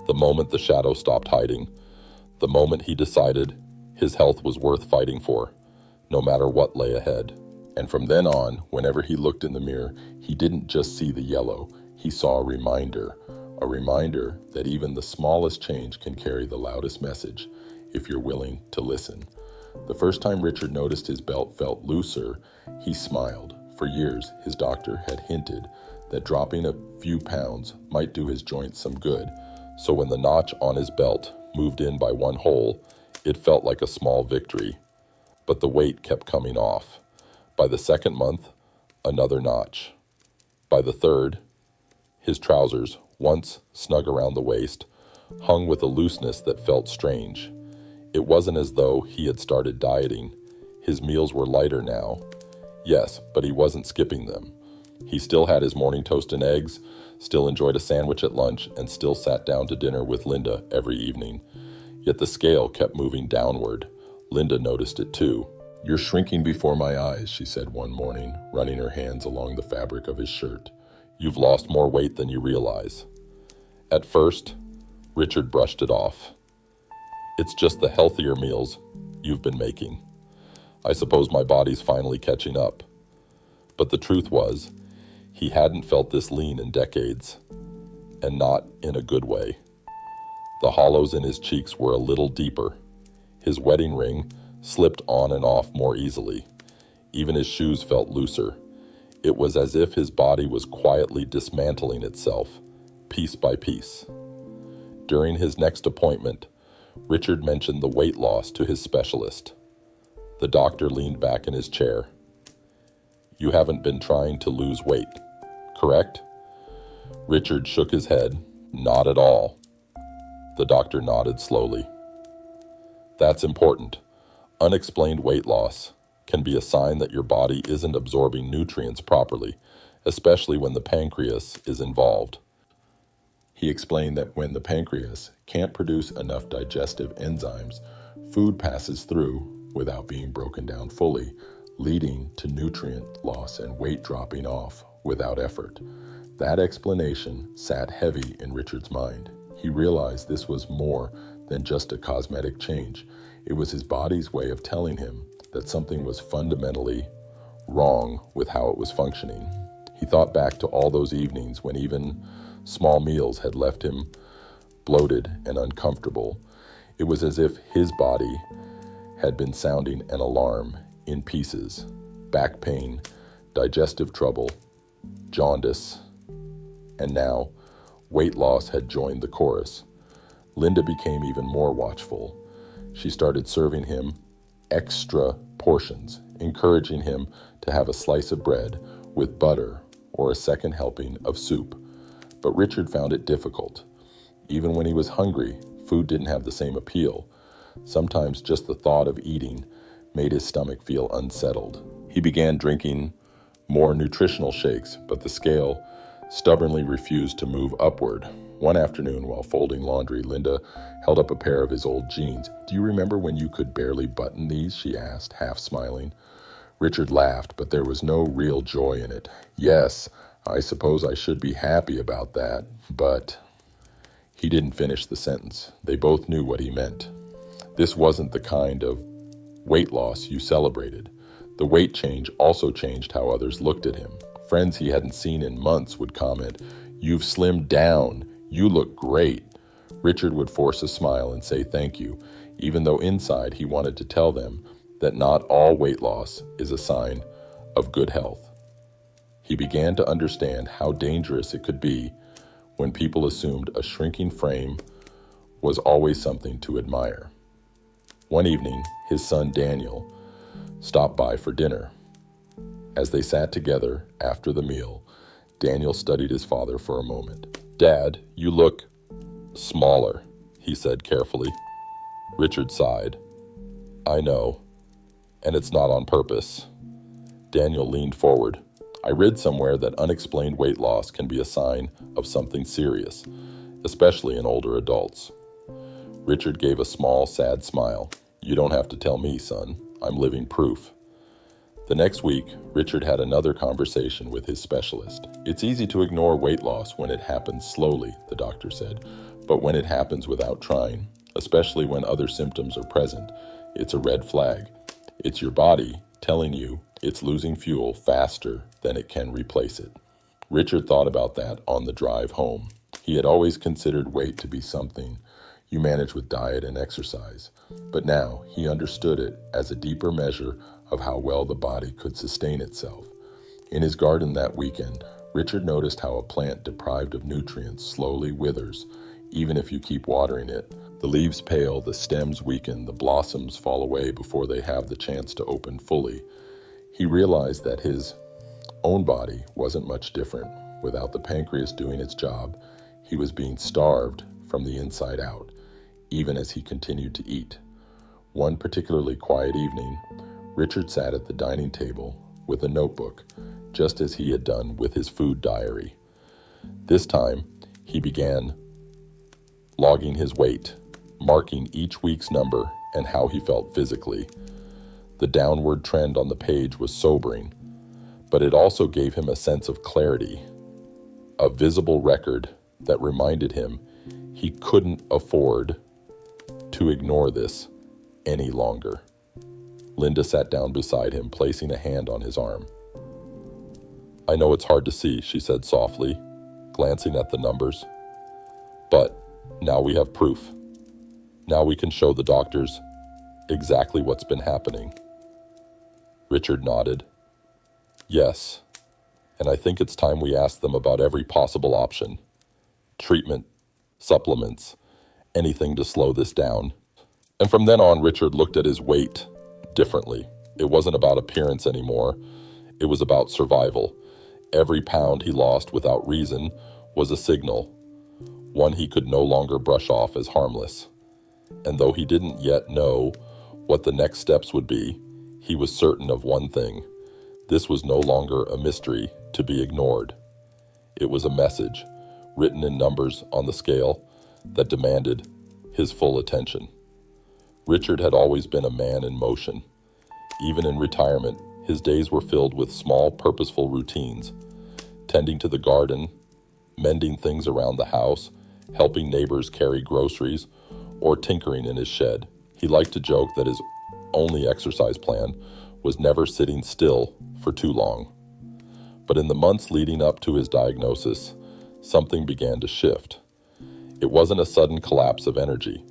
The moment the shadow stopped hiding, the moment he decided his health was worth fighting for, no matter what lay ahead. And from then on, whenever he looked in the mirror, he didn't just see the yellow, he saw a reminder that even the smallest change can carry the loudest message if you're willing to listen. The first time Richard noticed his belt felt looser, he smiled. For years, his doctor had hinted that dropping a few pounds might do his joints some good, so when the notch on his belt moved in by one hole, it felt like a small victory. But the weight kept coming off. By the second month, another notch. By the third, his trousers, once snug around the waist, hung with a looseness that felt strange. It wasn't as though he had started dieting. His meals were lighter now. Yes, but he wasn't skipping them. He still had his morning toast and eggs, still enjoyed a sandwich at lunch, and still sat down to dinner with Linda every evening. Yet the scale kept moving downward. Linda noticed it too. "You're shrinking before my eyes," she said one morning, running her hands along the fabric of his shirt. "You've lost more weight than you realize." At first, Richard brushed it off. "It's just the healthier meals you've been making. I suppose my body's finally catching up." But the truth was, he hadn't felt this lean in decades, and not in a good way. The hollows in his cheeks were a little deeper. His wedding ring slipped on and off more easily. Even his shoes felt looser. It was as if his body was quietly dismantling itself, piece by piece. During his next appointment, Richard mentioned the weight loss to his specialist. The doctor leaned back in his chair. "You haven't been trying to lose weight, correct?" Richard shook his head. "Not at all." The doctor nodded slowly. "That's important. Unexplained weight loss can be a sign that your body isn't absorbing nutrients properly, especially when the pancreas is involved." He explained that when the pancreas can't produce enough digestive enzymes, food passes through without being broken down fully, leading to nutrient loss and weight dropping off without effort. That explanation sat heavy in Richard's mind. He realized this was more than just a cosmetic change. It was his body's way of telling him that something was fundamentally wrong with how it was functioning. He thought back to all those evenings when even small meals had left him bloated and uncomfortable. It was as if his body had been sounding an alarm in pieces. Back pain, digestive trouble, jaundice, and now weight loss had joined the chorus. Linda became even more watchful. She started serving him extra portions, encouraging him to have a slice of bread with butter or a second helping of soup. But Richard found it difficult. Even when he was hungry, food didn't have the same appeal. Sometimes just the thought of eating made his stomach feel unsettled. He began drinking more nutritional shakes, but the scale stubbornly refused to move upward. One afternoon, while folding laundry, Linda held up a pair of his old jeans. "Do you remember when you could barely button these?" she asked, half smiling. Richard laughed, but there was no real joy in it. "Yes, I suppose I should be happy about that, but..." He didn't finish the sentence. They both knew what he meant. This wasn't the kind of weight loss you celebrated. The weight change also changed how others looked at him. Friends he hadn't seen in months would comment, "You've slimmed down. You look great." Richard would force a smile and say thank you, even though inside he wanted to tell them that not all weight loss is a sign of good health. He began to understand how dangerous it could be when people assumed a shrinking frame was always something to admire. One evening, his son Daniel stopped by for dinner. As they sat together after the meal, Daniel studied his father for a moment. "Dad, you look smaller," he said carefully. Richard sighed. "I know, and it's not on purpose." Daniel leaned forward. "I read somewhere that unexplained weight loss can be a sign of something serious, especially in older adults." Richard gave a small, sad smile. "You don't have to tell me, son. I'm living proof." The next week, Richard had another conversation with his specialist. "It's easy to ignore weight loss when it happens slowly," the doctor said, "but when it happens without trying, especially when other symptoms are present, it's a red flag. It's your body telling you it's losing fuel faster than it can replace it." Richard thought about that on the drive home. He had always considered weight to be something you manage with diet and exercise, but now he understood it as a deeper measure of how well the body could sustain itself. In his garden that weekend, Richard noticed how a plant deprived of nutrients slowly withers, even if you keep watering it. The leaves pale, the stems weaken, the blossoms fall away before they have the chance to open fully. He realized that his own body wasn't much different. Without the pancreas doing its job, he was being starved from the inside out, even as he continued to eat. One particularly quiet evening, Richard sat at the dining table with a notebook, just as he had done with his food diary. This time, he began logging his weight, marking each week's number and how he felt physically. The downward trend on the page was sobering, but it also gave him a sense of clarity, a visible record that reminded him he couldn't afford to ignore this any longer. Linda sat down beside him, placing a hand on his arm. "I know it's hard to see," she said softly, glancing at the numbers. "But now we have proof. Now we can show the doctors exactly what's been happening." Richard nodded. "Yes, and I think it's time we ask them about every possible option. treatment, supplements, anything to slow this down. And from then on, Richard looked at his weight differently. It wasn't about appearance anymore. It was about survival. Every pound he lost without reason was a signal, one he could no longer brush off as harmless. And though he didn't yet know what the next steps would be, he was certain of one thing. This was no longer a mystery to be ignored. It was a message, written in numbers on the scale, that demanded his full attention. Richard had always been a man in motion. Even in retirement, his days were filled with small, purposeful routines, tending to the garden, mending things around the house, helping neighbors carry groceries, or tinkering in his shed. He liked to joke that his only exercise plan was never sitting still for too long. But in the months leading up to his diagnosis, something began to shift. It wasn't a sudden collapse of energy.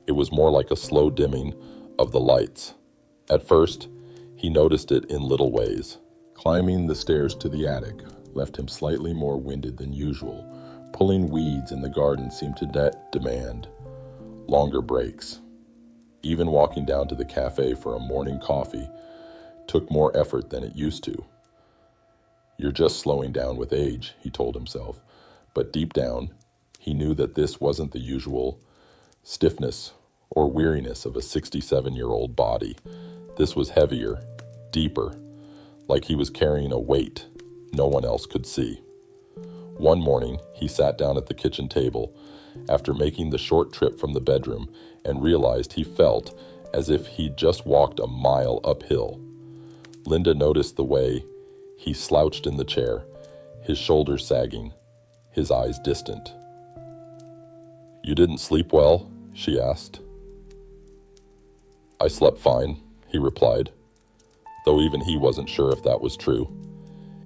It was more like a slow dimming of the lights. At first, he noticed it in little ways. Climbing the stairs to the attic left him slightly more winded than usual. Pulling weeds in the garden seemed to demand longer breaks. Even walking down to the cafe for a morning coffee took more effort than it used to. "You're just slowing down with age," he told himself. But deep down, he knew that this wasn't the usual stiffness or weariness of a 67-year-old body. This was heavier, deeper, like he was carrying a weight no one else could see. One morning, he sat down at the kitchen table after making the short trip from the bedroom and realized he felt as if he'd just walked a mile uphill. Linda noticed the way he slouched in the chair, his shoulders sagging, his eyes distant. "You didn't sleep well?" she asked. "I slept fine," he replied, though even he wasn't sure if that was true.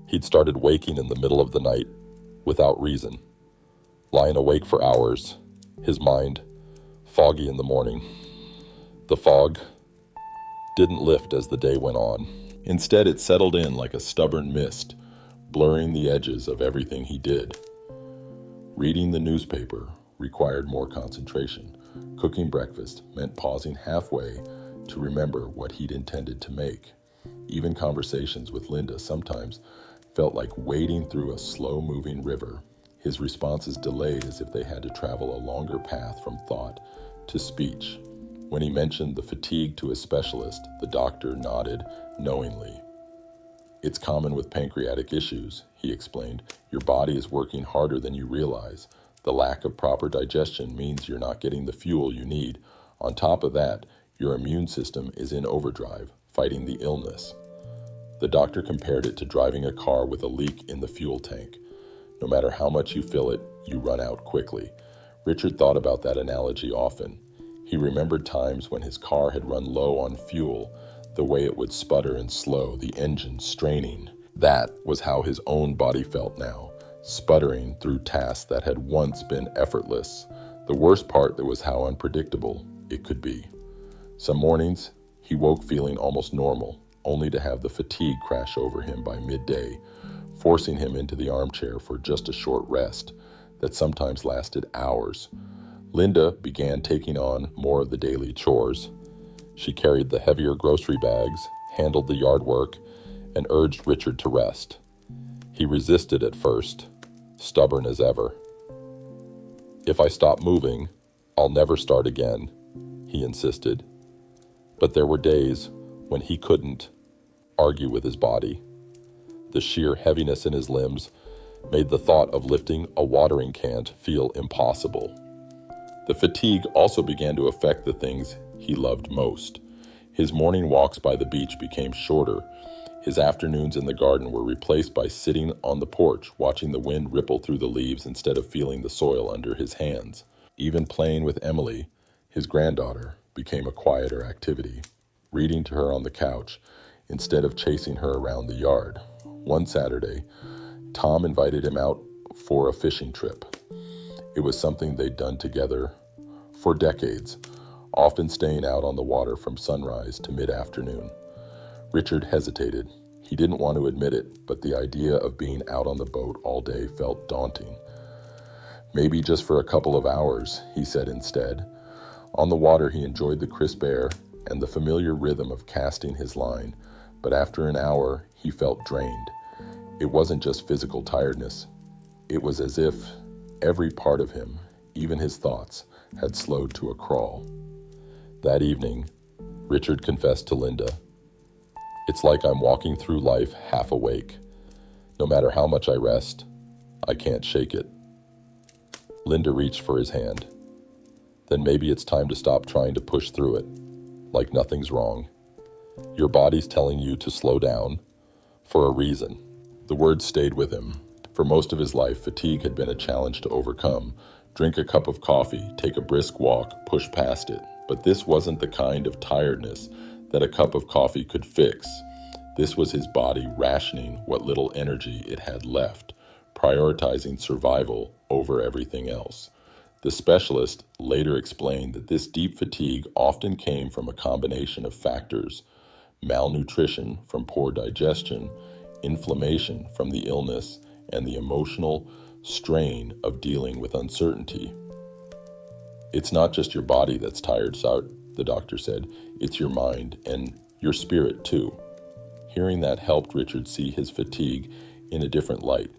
He'd started waking in the middle of the night without reason, lying awake for hours, his mind foggy in the morning. The fog didn't lift as the day went on. Instead, it settled in like a stubborn mist, blurring the edges of everything he did. Reading the newspaper required more concentration. Cooking breakfast meant pausing halfway to remember what he'd intended to make. Even conversations with Linda sometimes felt like wading through a slow-moving river, his responses delayed as if they had to travel a longer path from thought to speech. When he mentioned the fatigue to a specialist, the doctor nodded knowingly. "It's common with pancreatic issues," he explained. "Your body is working harder than you realize. The lack of proper digestion means you're not getting the fuel you need. On top of that, your immune system is in overdrive, fighting the illness." The doctor compared it to driving a car with a leak in the fuel tank. No matter how much you fill it, you run out quickly. Richard thought about that analogy often. He remembered times when his car had run low on fuel, the way it would sputter and slow, the engine straining. That was how his own body felt now, sputtering through tasks that had once been effortless. The worst part was how unpredictable it could be. Some mornings, he woke feeling almost normal, only to have the fatigue crash over him by midday, forcing him into the armchair for just a short rest that sometimes lasted hours. Linda began taking on more of the daily chores. She carried the heavier grocery bags, handled the yard work, and urged Richard to rest. He resisted at first, stubborn as ever. "If I stop moving, I'll never start again," he insisted. But there were days when he couldn't argue with his body. The sheer heaviness in his limbs made the thought of lifting a watering can feel impossible. The fatigue also began to affect the things he loved most. His morning walks by the beach became shorter. His afternoons in the garden were replaced by sitting on the porch, watching the wind ripple through the leaves instead of feeling the soil under his hands. Even playing with Emily, his granddaughter, became a quieter activity. Reading to her on the couch instead of chasing her around the yard. One Saturday, Tom invited him out for a fishing trip. It was something they'd done together for decades, often staying out on the water from sunrise to mid-afternoon. Richard hesitated. He didn't want to admit it, but the idea of being out on the boat all day felt daunting. Maybe just for a couple of hours, he said instead. On the water, he enjoyed the crisp air and the familiar rhythm of casting his line, but after an hour, he felt drained. It wasn't just physical tiredness. It was as if every part of him, even his thoughts, had slowed to a crawl. That evening, Richard confessed to Linda, "It's like I'm walking through life half awake. No matter how much I rest, I can't shake it." Linda reached for his hand. "Then maybe it's time to stop trying to push through it, like nothing's wrong. Your body's telling you to slow down for a reason." The words stayed with him. For most of his life, fatigue had been a challenge to overcome. Drink a cup of coffee, take a brisk walk, push past it. But this wasn't the kind of tiredness that a cup of coffee could fix. This was his body rationing what little energy it had left, prioritizing survival over everything else. The specialist later explained that this deep fatigue often came from a combination of factors: malnutrition from poor digestion, inflammation from the illness, and the emotional strain of dealing with uncertainty. "It's not just your body that's tired, the doctor said. It's your mind and your spirit too." Hearing that helped Richard see his fatigue in a different light.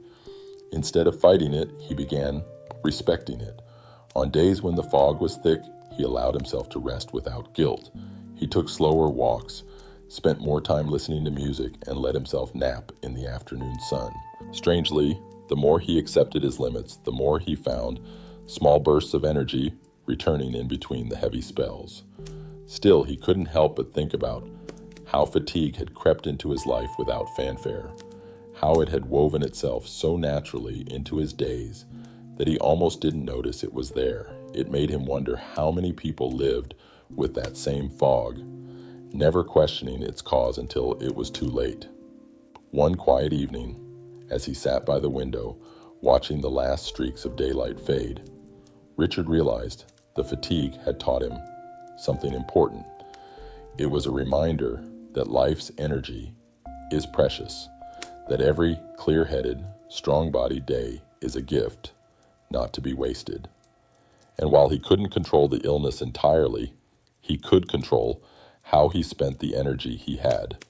Instead of fighting it, he began respecting it. On days when the fog was thick, he allowed himself to rest without guilt. He took slower walks, spent more time listening to music, and let himself nap in the afternoon sun. Strangely, the more he accepted his limits, the more he found small bursts of energy returning in between the heavy spells. Still, he couldn't help but think about how fatigue had crept into his life without fanfare, how it had woven itself so naturally into his days that he almost didn't notice it was there. It made him wonder how many people lived with that same fog, never questioning its cause until it was too late. One quiet evening, as he sat by the window, watching the last streaks of daylight fade, Richard realized the fatigue had taught him something important. It was a reminder that life's energy is precious, that every clear-headed, strong-bodied day is a gift, not to be wasted. And while he couldn't control the illness entirely, he could control how he spent the energy he had,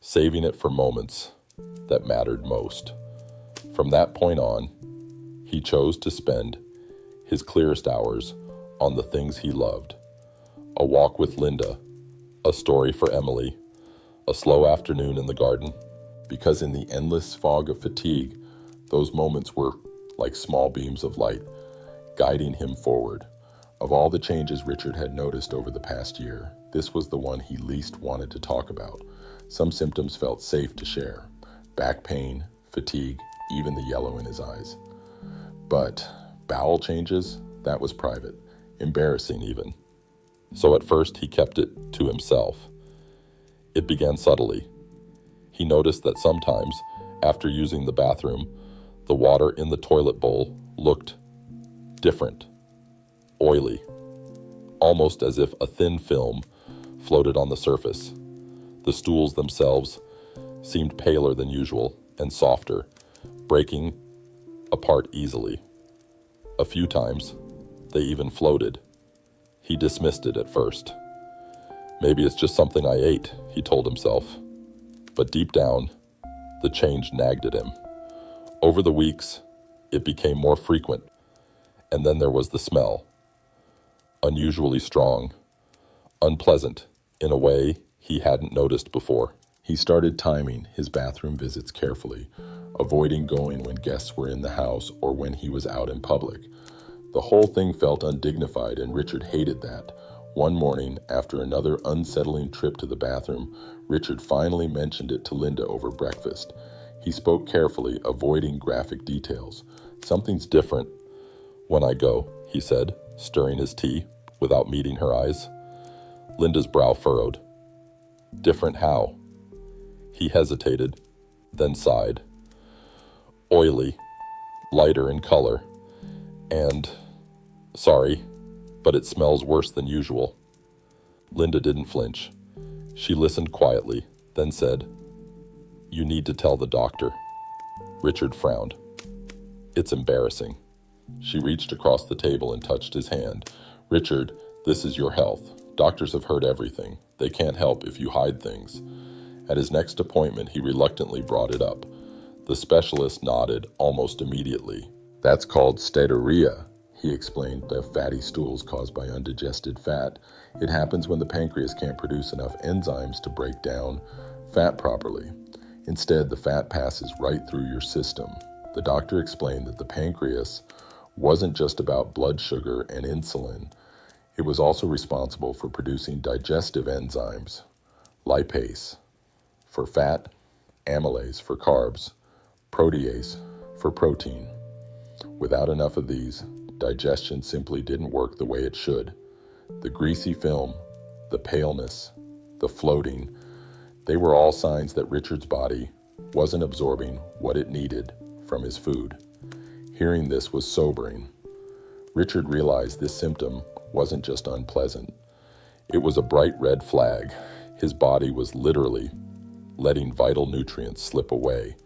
saving it for moments that mattered most. From that point on, he chose to spend his clearest hours on the things he loved: a walk with Linda, a story for Emily, a slow afternoon in the garden. Because in the endless fog of fatigue, those moments were like small beams of light, guiding him forward. Of all the changes Richard had noticed over the past year, this was the one he least wanted to talk about. Some symptoms felt safe to share: back pain, fatigue, even the yellow in his eyes. But bowel changes, that was private, embarrassing even. So at first he kept it to himself. It began subtly. He noticed that sometimes, after using the bathroom, the water in the toilet bowl looked different, oily, almost as if a thin film floated on the surface. The stools themselves seemed paler than usual and softer, breaking apart easily. A few times, they even floated. He dismissed it at first. "Maybe it's just something I ate," he told himself. But deep down, the change nagged at him. Over the weeks, it became more frequent, and then there was the smell. Unusually strong, unpleasant in a way he hadn't noticed before. He started timing his bathroom visits carefully, avoiding going when guests were in the house or when he was out in public. The whole thing felt undignified, and Richard hated that. One morning, after another unsettling trip to the bathroom, Richard finally mentioned it to Linda over breakfast. He spoke carefully, avoiding graphic details. "Something's different when I go," he said, stirring his tea without meeting her eyes. Linda's brow furrowed. "Different how?" He hesitated, then sighed. "Oily, lighter in color, and, sorry, but it smells worse than usual." Linda didn't flinch. She listened quietly, then said, "You need to tell the doctor." Richard frowned. "It's embarrassing." She reached across the table and touched his hand. "Richard, this is your health. Doctors have heard everything. They can't help if you hide things." At his next appointment, he reluctantly brought it up. The specialist nodded almost immediately. "That's called steatorrhea," he explained, "the fatty stools caused by undigested fat. It happens when the pancreas can't produce enough enzymes to break down fat properly. Instead, the fat passes right through your system." The doctor explained that the pancreas wasn't just about blood sugar and insulin. It was also responsible for producing digestive enzymes, lipase for fat, amylase for carbs, protease for protein. Without enough of these, digestion simply didn't work the way it should. The greasy film, the paleness, the floating, they were all signs that Richard's body wasn't absorbing what it needed from his food. Hearing this was sobering. Richard realized this symptom wasn't just unpleasant. It was a bright red flag. His body was literally letting vital nutrients slip away.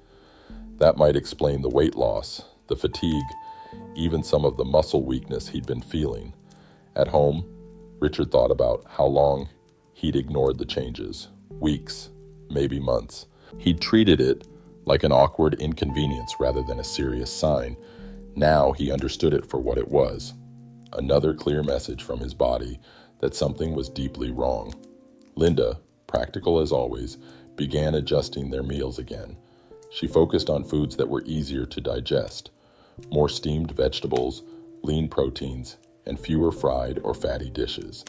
That might explain the weight loss, the fatigue, even some of the muscle weakness he'd been feeling. At home, Richard thought about how long he'd ignored the changes. Weeks, maybe months. He'd treated it like an awkward inconvenience rather than a serious sign. Now he understood it for what it was. Another clear message from his body that something was deeply wrong. Linda, practical as always, began adjusting their meals again. She focused on foods that were easier to digest. More steamed vegetables, lean proteins, and fewer fried or fatty dishes.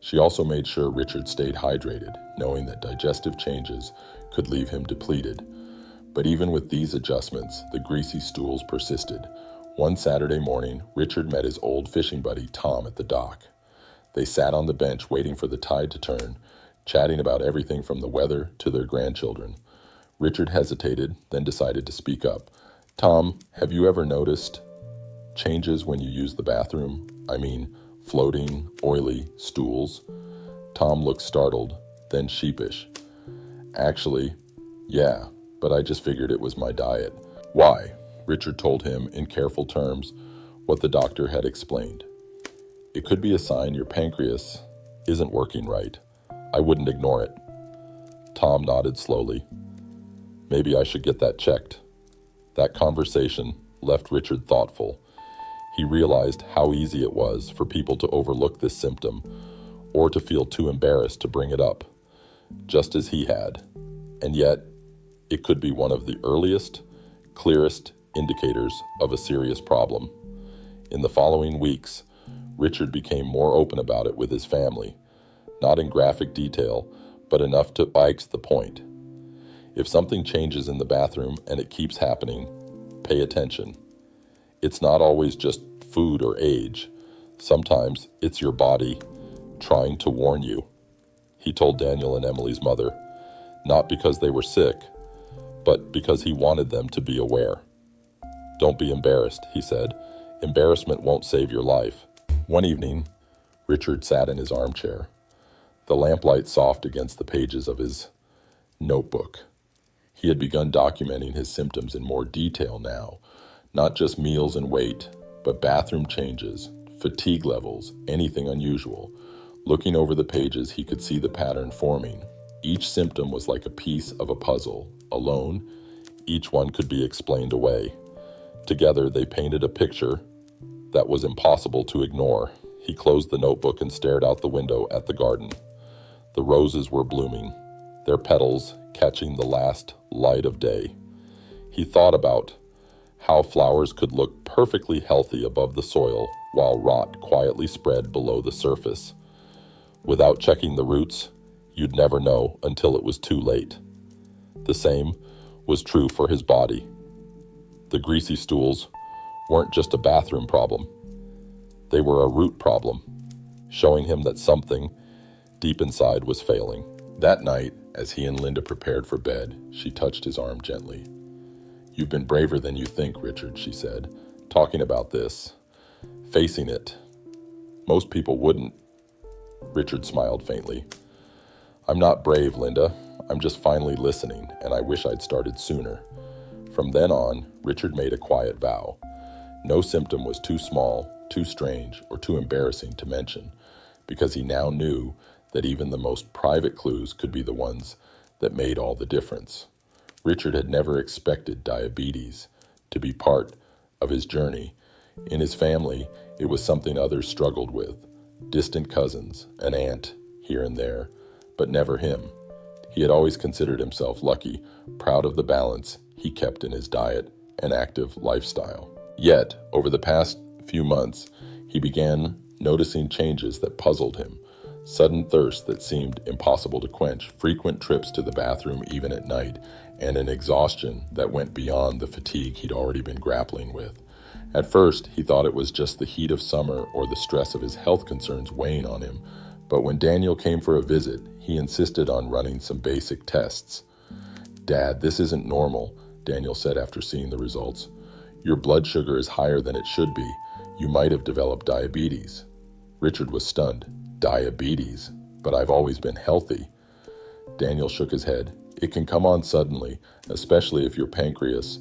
She also made sure Richard stayed hydrated, knowing that digestive changes could leave him depleted. But even with these adjustments, the greasy stools persisted. One Saturday morning, Richard met his old fishing buddy Tom at the dock. They sat on the bench waiting for the tide to turn, chatting about everything from the weather to their grandchildren. Richard hesitated, then decided to speak up. "Tom, have you ever noticed changes when you use the bathroom? I mean, floating, oily stools?" Tom looked startled, then sheepish. "Actually, yeah, but I just figured it was my diet." "Why?" Richard told him in careful terms what the doctor had explained. "It could be a sign your pancreas isn't working right. I wouldn't ignore it." Tom nodded slowly. "Maybe I should get that checked." That conversation left Richard thoughtful. He realized how easy it was for people to overlook this symptom or to feel too embarrassed to bring it up, just as he had. And yet, it could be one of the earliest, clearest indicators of a serious problem. In the following weeks, Richard became more open about it with his family, not in graphic detail, but enough to make the point. If something changes in the bathroom and it keeps happening, pay attention. It's not always just food or age. Sometimes it's your body trying to warn you. He told Daniel and Emily's mother, not because they were sick, but because he wanted them to be aware. "Don't be embarrassed," he said. "Embarrassment won't save your life." One evening, Richard sat in his armchair, the lamplight soft against the pages of his notebook. He had begun documenting his symptoms in more detail now, not just meals and weight, but bathroom changes, fatigue levels, anything unusual. Looking over the pages, he could see the pattern forming. Each symptom was like a piece of a puzzle. Alone, each one could be explained away. Together, they painted a picture that was impossible to ignore. He closed the notebook and stared out the window at the garden. The roses were blooming, their petals catching the last light of day. He thought about how flowers could look perfectly healthy above the soil while rot quietly spread below the surface. Without checking the roots, you'd never know until it was too late. The same was true for his body. The greasy stools weren't just a bathroom problem. They were a root problem, showing him that something deep inside was failing. That night, as he and Linda prepared for bed, she touched his arm gently. "You've been braver than you think, Richard," she said, talking about this, facing it. "Most people wouldn't." Richard smiled faintly. "I'm not brave, Linda. I'm just finally listening, and I wish I'd started sooner." From then on, Richard made a quiet vow. No symptom was too small, too strange, or too embarrassing to mention, because he now knew that even the most private clues could be the ones that made all the difference. Richard had never expected diabetes to be part of his journey. In his family, it was something others struggled with, distant cousins, an aunt here and there, but never him. He had always considered himself lucky, proud of the balance he kept in his diet and active lifestyle. Yet, over the past few months, he began noticing changes that puzzled him. Sudden thirst that seemed impossible to quench, frequent trips to the bathroom even at night, and an exhaustion that went beyond the fatigue he'd already been grappling with. At first, he thought it was just the heat of summer or the stress of his health concerns weighing on him, but when Daniel came for a visit, he insisted on running some basic tests. "Dad, this isn't normal," Daniel said after seeing the results. "Your blood sugar is higher than it should be. You might have developed diabetes." Richard was stunned. "Diabetes? But I've always been healthy." Daniel shook his head. "It can come on suddenly, especially if your pancreas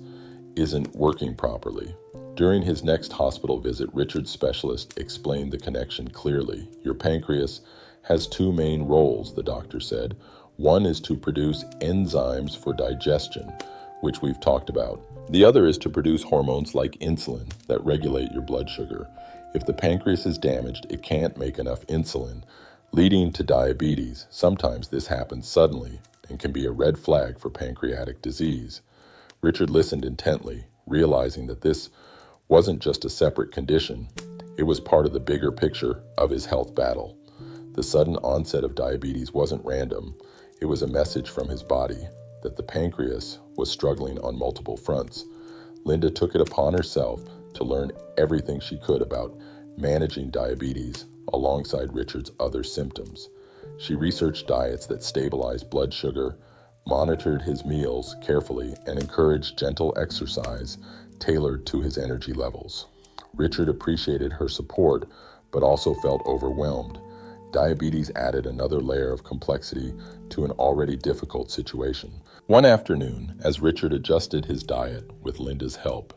isn't working properly." During his next hospital visit, Richard's specialist explained the connection clearly. "Your pancreas has two main roles," the doctor said. "One is to produce enzymes for digestion, which we've talked about. The other is to produce hormones like insulin that regulate your blood sugar. If the pancreas is damaged, it can't make enough insulin, leading to diabetes. Sometimes this happens suddenly and can be a red flag for pancreatic disease." Richard listened intently, realizing that this wasn't just a separate condition. It was part of the bigger picture of his health battle. The sudden onset of diabetes wasn't random. It was a message from his body that the pancreas was struggling on multiple fronts. Linda took it upon herself to learn everything she could about managing diabetes alongside Richard's other symptoms. She researched diets that stabilized blood sugar, monitored his meals carefully, and encouraged gentle exercise tailored to his energy levels. Richard appreciated her support, but also felt overwhelmed. Diabetes added another layer of complexity to an already difficult situation. One afternoon, as Richard adjusted his diet with Linda's help,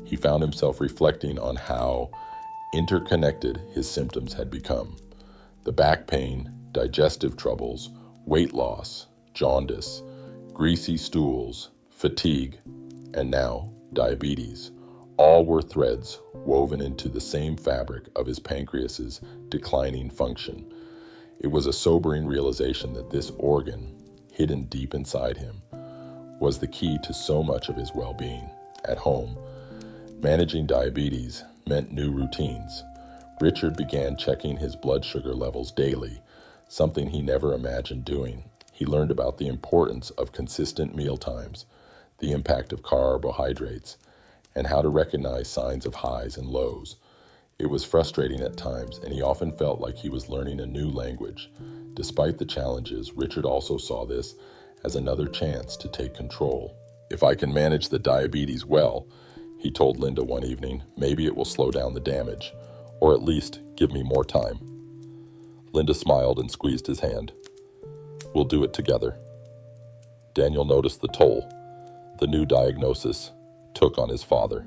he found himself reflecting on how interconnected his symptoms had become. The back pain, digestive troubles, weight loss, jaundice, greasy stools, fatigue, and now diabetes. All were threads woven into the same fabric of his pancreas's declining function. It was a sobering realization that this organ, hidden deep inside him, was the key to so much of his well-being. At home, managing diabetes meant new routines. Richard began checking his blood sugar levels daily, something he never imagined doing. He learned about the importance of consistent meal times, the impact of carbohydrates, and how to recognize signs of highs and lows. It was frustrating at times, and he often felt like he was learning a new language. Despite the challenges, Richard also saw this as another chance to take control. "If I can manage the diabetes well," he told Linda one evening, "maybe it will slow down the damage, or at least give me more time." Linda smiled and squeezed his hand. "We'll do it together." Daniel noticed the toll the new diagnosis took on his father.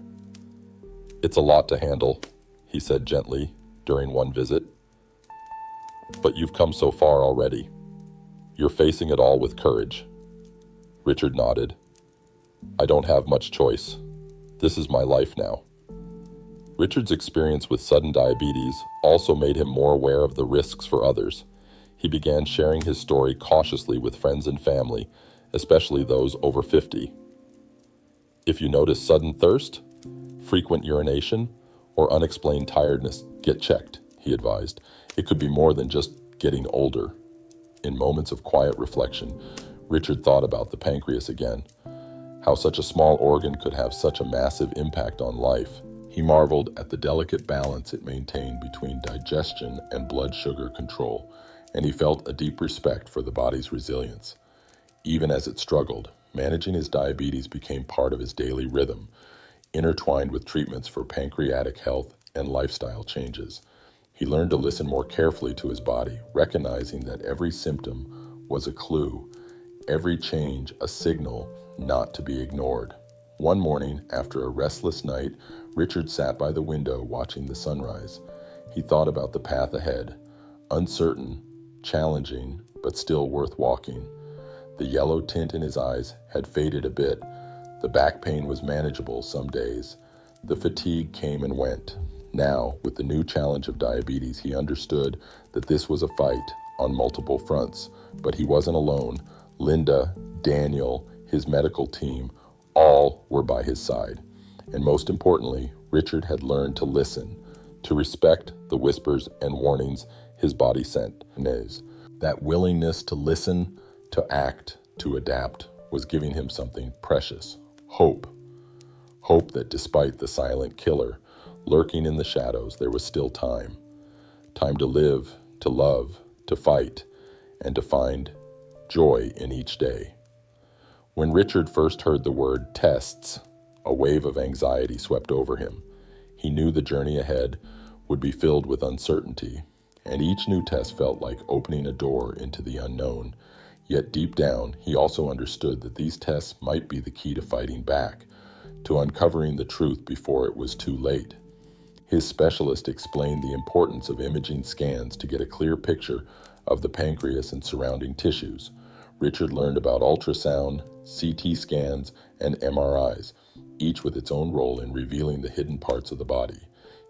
"It's a lot to handle," he said gently during one visit. "But you've come so far already. You're facing it all with courage." Richard nodded. "I don't have much choice. This is my life now." Richard's experience with sudden diabetes also made him more aware of the risks for others. He began sharing his story cautiously with friends and family, especially those over 50. "If you notice sudden thirst, frequent urination, or unexplained tiredness, get checked," he advised. "It could be more than just getting older." In moments of quiet reflection, Richard thought about the pancreas again, how such a small organ could have such a massive impact on life. He marveled at the delicate balance it maintained between digestion and blood sugar control, and he felt a deep respect for the body's resilience. Even as it struggled, managing his diabetes became part of his daily rhythm, intertwined with treatments for pancreatic health and lifestyle changes. He learned to listen more carefully to his body, recognizing that every symptom was a clue, every change a signal not to be ignored. One morning, after a restless night, Richard sat by the window watching the sunrise. He thought about the path ahead, uncertain, challenging, but still worth walking. The yellow tint in his eyes had faded a bit. The back pain was manageable some days. The fatigue came and went. Now, with the new challenge of diabetes, he understood that this was a fight on multiple fronts. But he wasn't alone. Linda, Daniel, his medical team, all were by his side. And most importantly, Richard had learned to listen, to respect the whispers and warnings his body sent. That willingness to listen, to act, to adapt was giving him something precious: hope. Hope that despite the silent killer lurking in the shadows, there was still time. Time to live, to love, to fight, and to find joy in each day. When Richard first heard the word tests, a wave of anxiety swept over him. He knew the journey ahead would be filled with uncertainty, and each new test felt like opening a door into the unknown. Yet deep down, he also understood that these tests might be the key to fighting back, to uncovering the truth before it was too late. His specialist explained the importance of imaging scans to get a clear picture of the pancreas and surrounding tissues. Richard learned about ultrasound, CT scans, and MRIs, each with its own role in revealing the hidden parts of the body.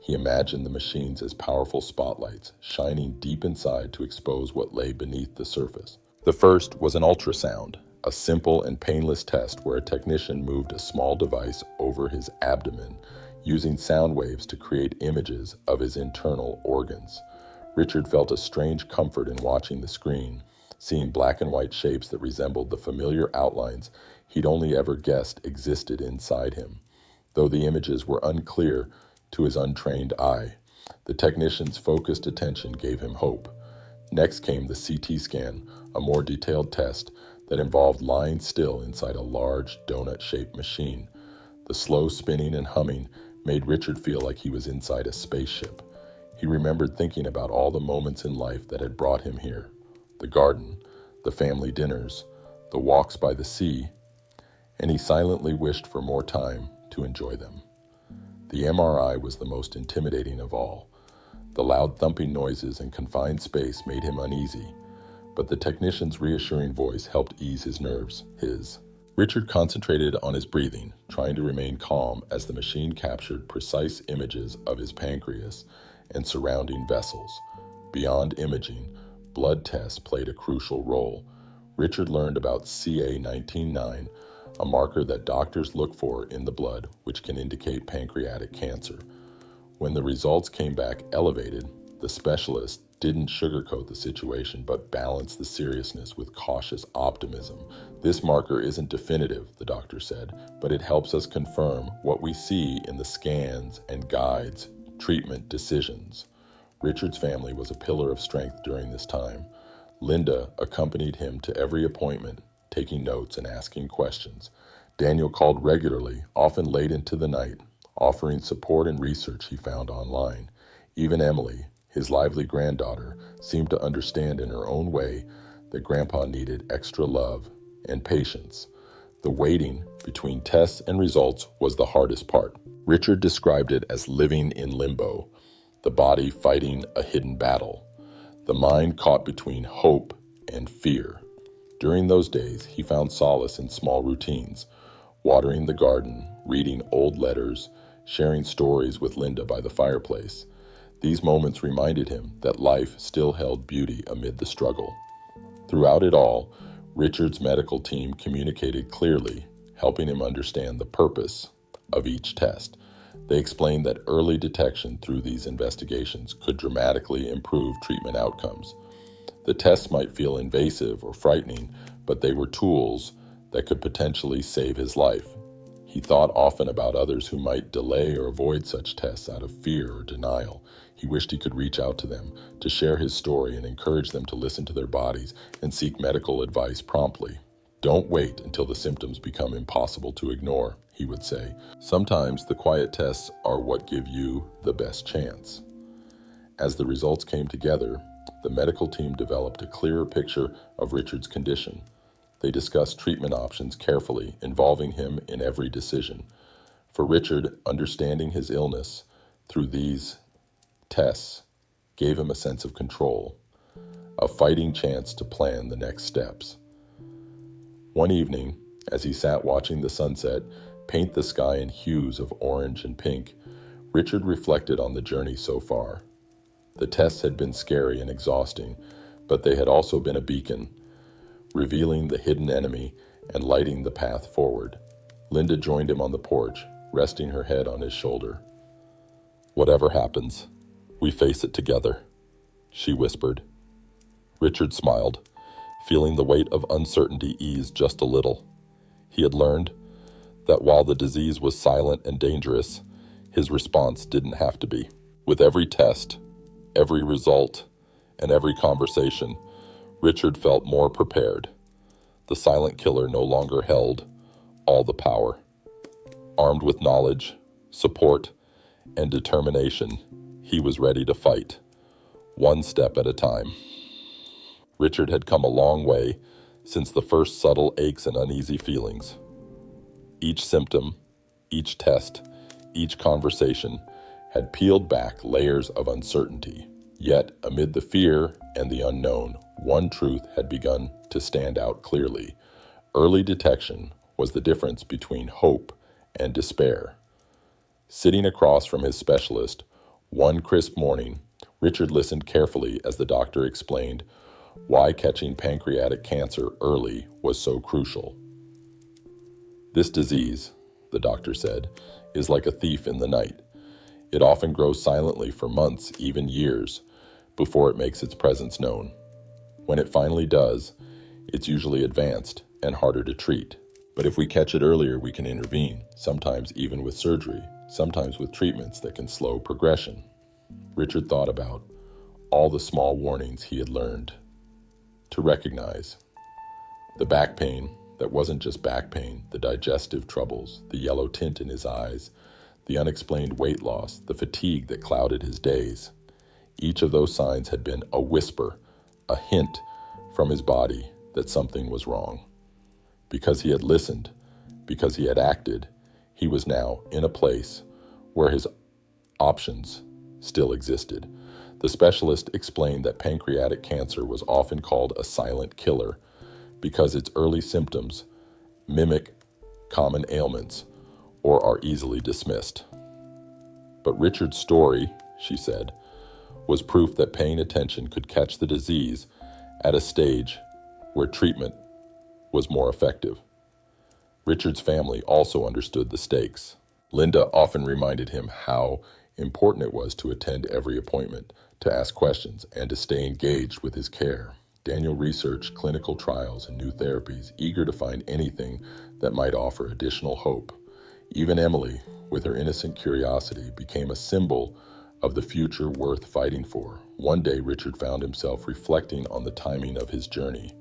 He imagined the machines as powerful spotlights, shining deep inside to expose what lay beneath the surface. The first was an ultrasound, a simple and painless test where a technician moved a small device over his abdomen, using sound waves to create images of his internal organs. Richard felt a strange comfort in watching the screen, seeing black and white shapes that resembled the familiar outlines he'd only ever guessed existed inside him. Though the images were unclear to his untrained eye, the technician's focused attention gave him hope. Next came the CT scan, a more detailed test that involved lying still inside a large donut-shaped machine. The slow spinning and humming made Richard feel like he was inside a spaceship. He remembered thinking about all the moments in life that had brought him here: the garden, the family dinners, the walks by the sea, and he silently wished for more time to enjoy them. The MRI was the most intimidating of all. The loud thumping noises and confined space made him uneasy, but the technician's reassuring voice helped ease his nerves. Richard concentrated on his breathing, trying to remain calm as the machine captured precise images of his pancreas and surrounding vessels. Beyond imaging, blood tests played a crucial role. Richard learned about CA-19-9, a marker that doctors look for in the blood, which can indicate pancreatic cancer. When the results came back elevated, the specialist didn't sugarcoat the situation but balanced the seriousness with cautious optimism. "This marker isn't definitive," the doctor said, "but it helps us confirm what we see in the scans and guides treatment decisions." Richard's family was a pillar of strength during this time. Linda accompanied him to every appointment, taking notes and asking questions. Daniel called regularly, often late into the night, offering support and research he found online. Even Emily, his lively granddaughter, seemed to understand in her own way that Grandpa needed extra love and patience. The waiting between tests and results was the hardest part. Richard described it as living in limbo, the body fighting a hidden battle, the mind caught between hope and fear. During those days, he found solace in small routines: watering the garden, reading old letters, sharing stories with Linda by the fireplace. These moments reminded him that life still held beauty amid the struggle. Throughout it all, Richard's medical team communicated clearly, helping him understand the purpose of each test. They explained that early detection through these investigations could dramatically improve treatment outcomes. The tests might feel invasive or frightening, but they were tools that could potentially save his life. He thought often about others who might delay or avoid such tests out of fear or denial. He wished he could reach out to them, to share his story and encourage them to listen to their bodies and seek medical advice promptly. "Don't wait until the symptoms become impossible to ignore," he would say. "Sometimes the quiet tests are what give you the best chance." As the results came together, the medical team developed a clearer picture of Richard's condition. They discussed treatment options carefully, involving him in every decision. For Richard, understanding his illness through these tests gave him a sense of control, a fighting chance to plan the next steps. One evening, as he sat watching the sunset paint the sky in hues of orange and pink, Richard reflected on the journey so far. The tests had been scary and exhausting, but they had also been a beacon, revealing the hidden enemy and lighting the path forward. Linda joined him on the porch, resting her head on his shoulder. "Whatever happens, we face it together," she whispered. Richard smiled, feeling the weight of uncertainty ease just a little. He had learned that while the disease was silent and dangerous, his response didn't have to be. With every test, every result, and every conversation, Richard felt more prepared. The silent killer no longer held all the power. Armed with knowledge, support, and determination, he was ready to fight, one step at a time. Richard had come a long way since the first subtle aches and uneasy feelings. Each symptom, each test, each conversation had peeled back layers of uncertainty. Yet, amid the fear and the unknown, one truth had begun to stand out clearly. Early detection was the difference between hope and despair. Sitting across from his specialist, one crisp morning, Richard listened carefully as the doctor explained why catching pancreatic cancer early was so crucial. "This disease," the doctor said, "is like a thief in the night. It often grows silently for months, even years, before it makes its presence known. When it finally does, it's usually advanced and harder to treat. But if we catch it earlier, we can intervene, sometimes even with surgery, sometimes with treatments that can slow progression." Richard thought about all the small warnings he had learned to recognize. The back pain that wasn't just back pain, the digestive troubles, the yellow tint in his eyes, the unexplained weight loss, the fatigue that clouded his days. Each of those signs had been a whisper, a hint from his body that something was wrong. Because he had listened, because he had acted, he was now in a place where his options still existed. The specialist explained that pancreatic cancer was often called a silent killer because its early symptoms mimic common ailments or are easily dismissed. But Richard's story, she said, was proof that paying attention could catch the disease at a stage where treatment was more effective. Richard's family also understood the stakes. Linda often reminded him how important it was to attend every appointment, to ask questions, and to stay engaged with his care. Daniel researched clinical trials and new therapies, eager to find anything that might offer additional hope. Even Emily, with her innocent curiosity, became a symbol of the future worth fighting for. One day, Richard found himself reflecting on the timing of his journey.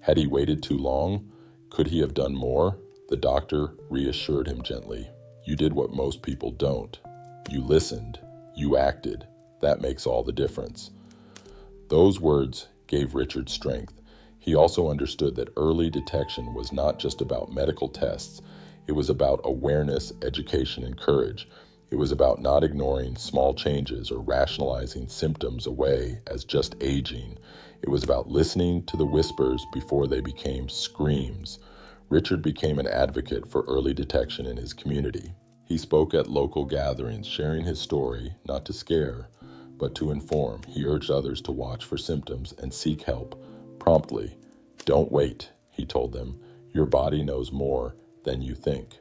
Had he waited too long? Could he have done more? The doctor reassured him gently. "You did what most people don't. You listened. You acted. That makes all the difference." Those words gave Richard strength. He also understood that early detection was not just about medical tests. It was about awareness, education, and courage. It was about not ignoring small changes or rationalizing symptoms away as just aging. It was about listening to the whispers before they became screams. Richard became an advocate for early detection in his community. He spoke at local gatherings, sharing his story, not to scare, but to inform. He urged others to watch for symptoms and seek help promptly. "Don't wait," he told them. "Your body knows more than you think."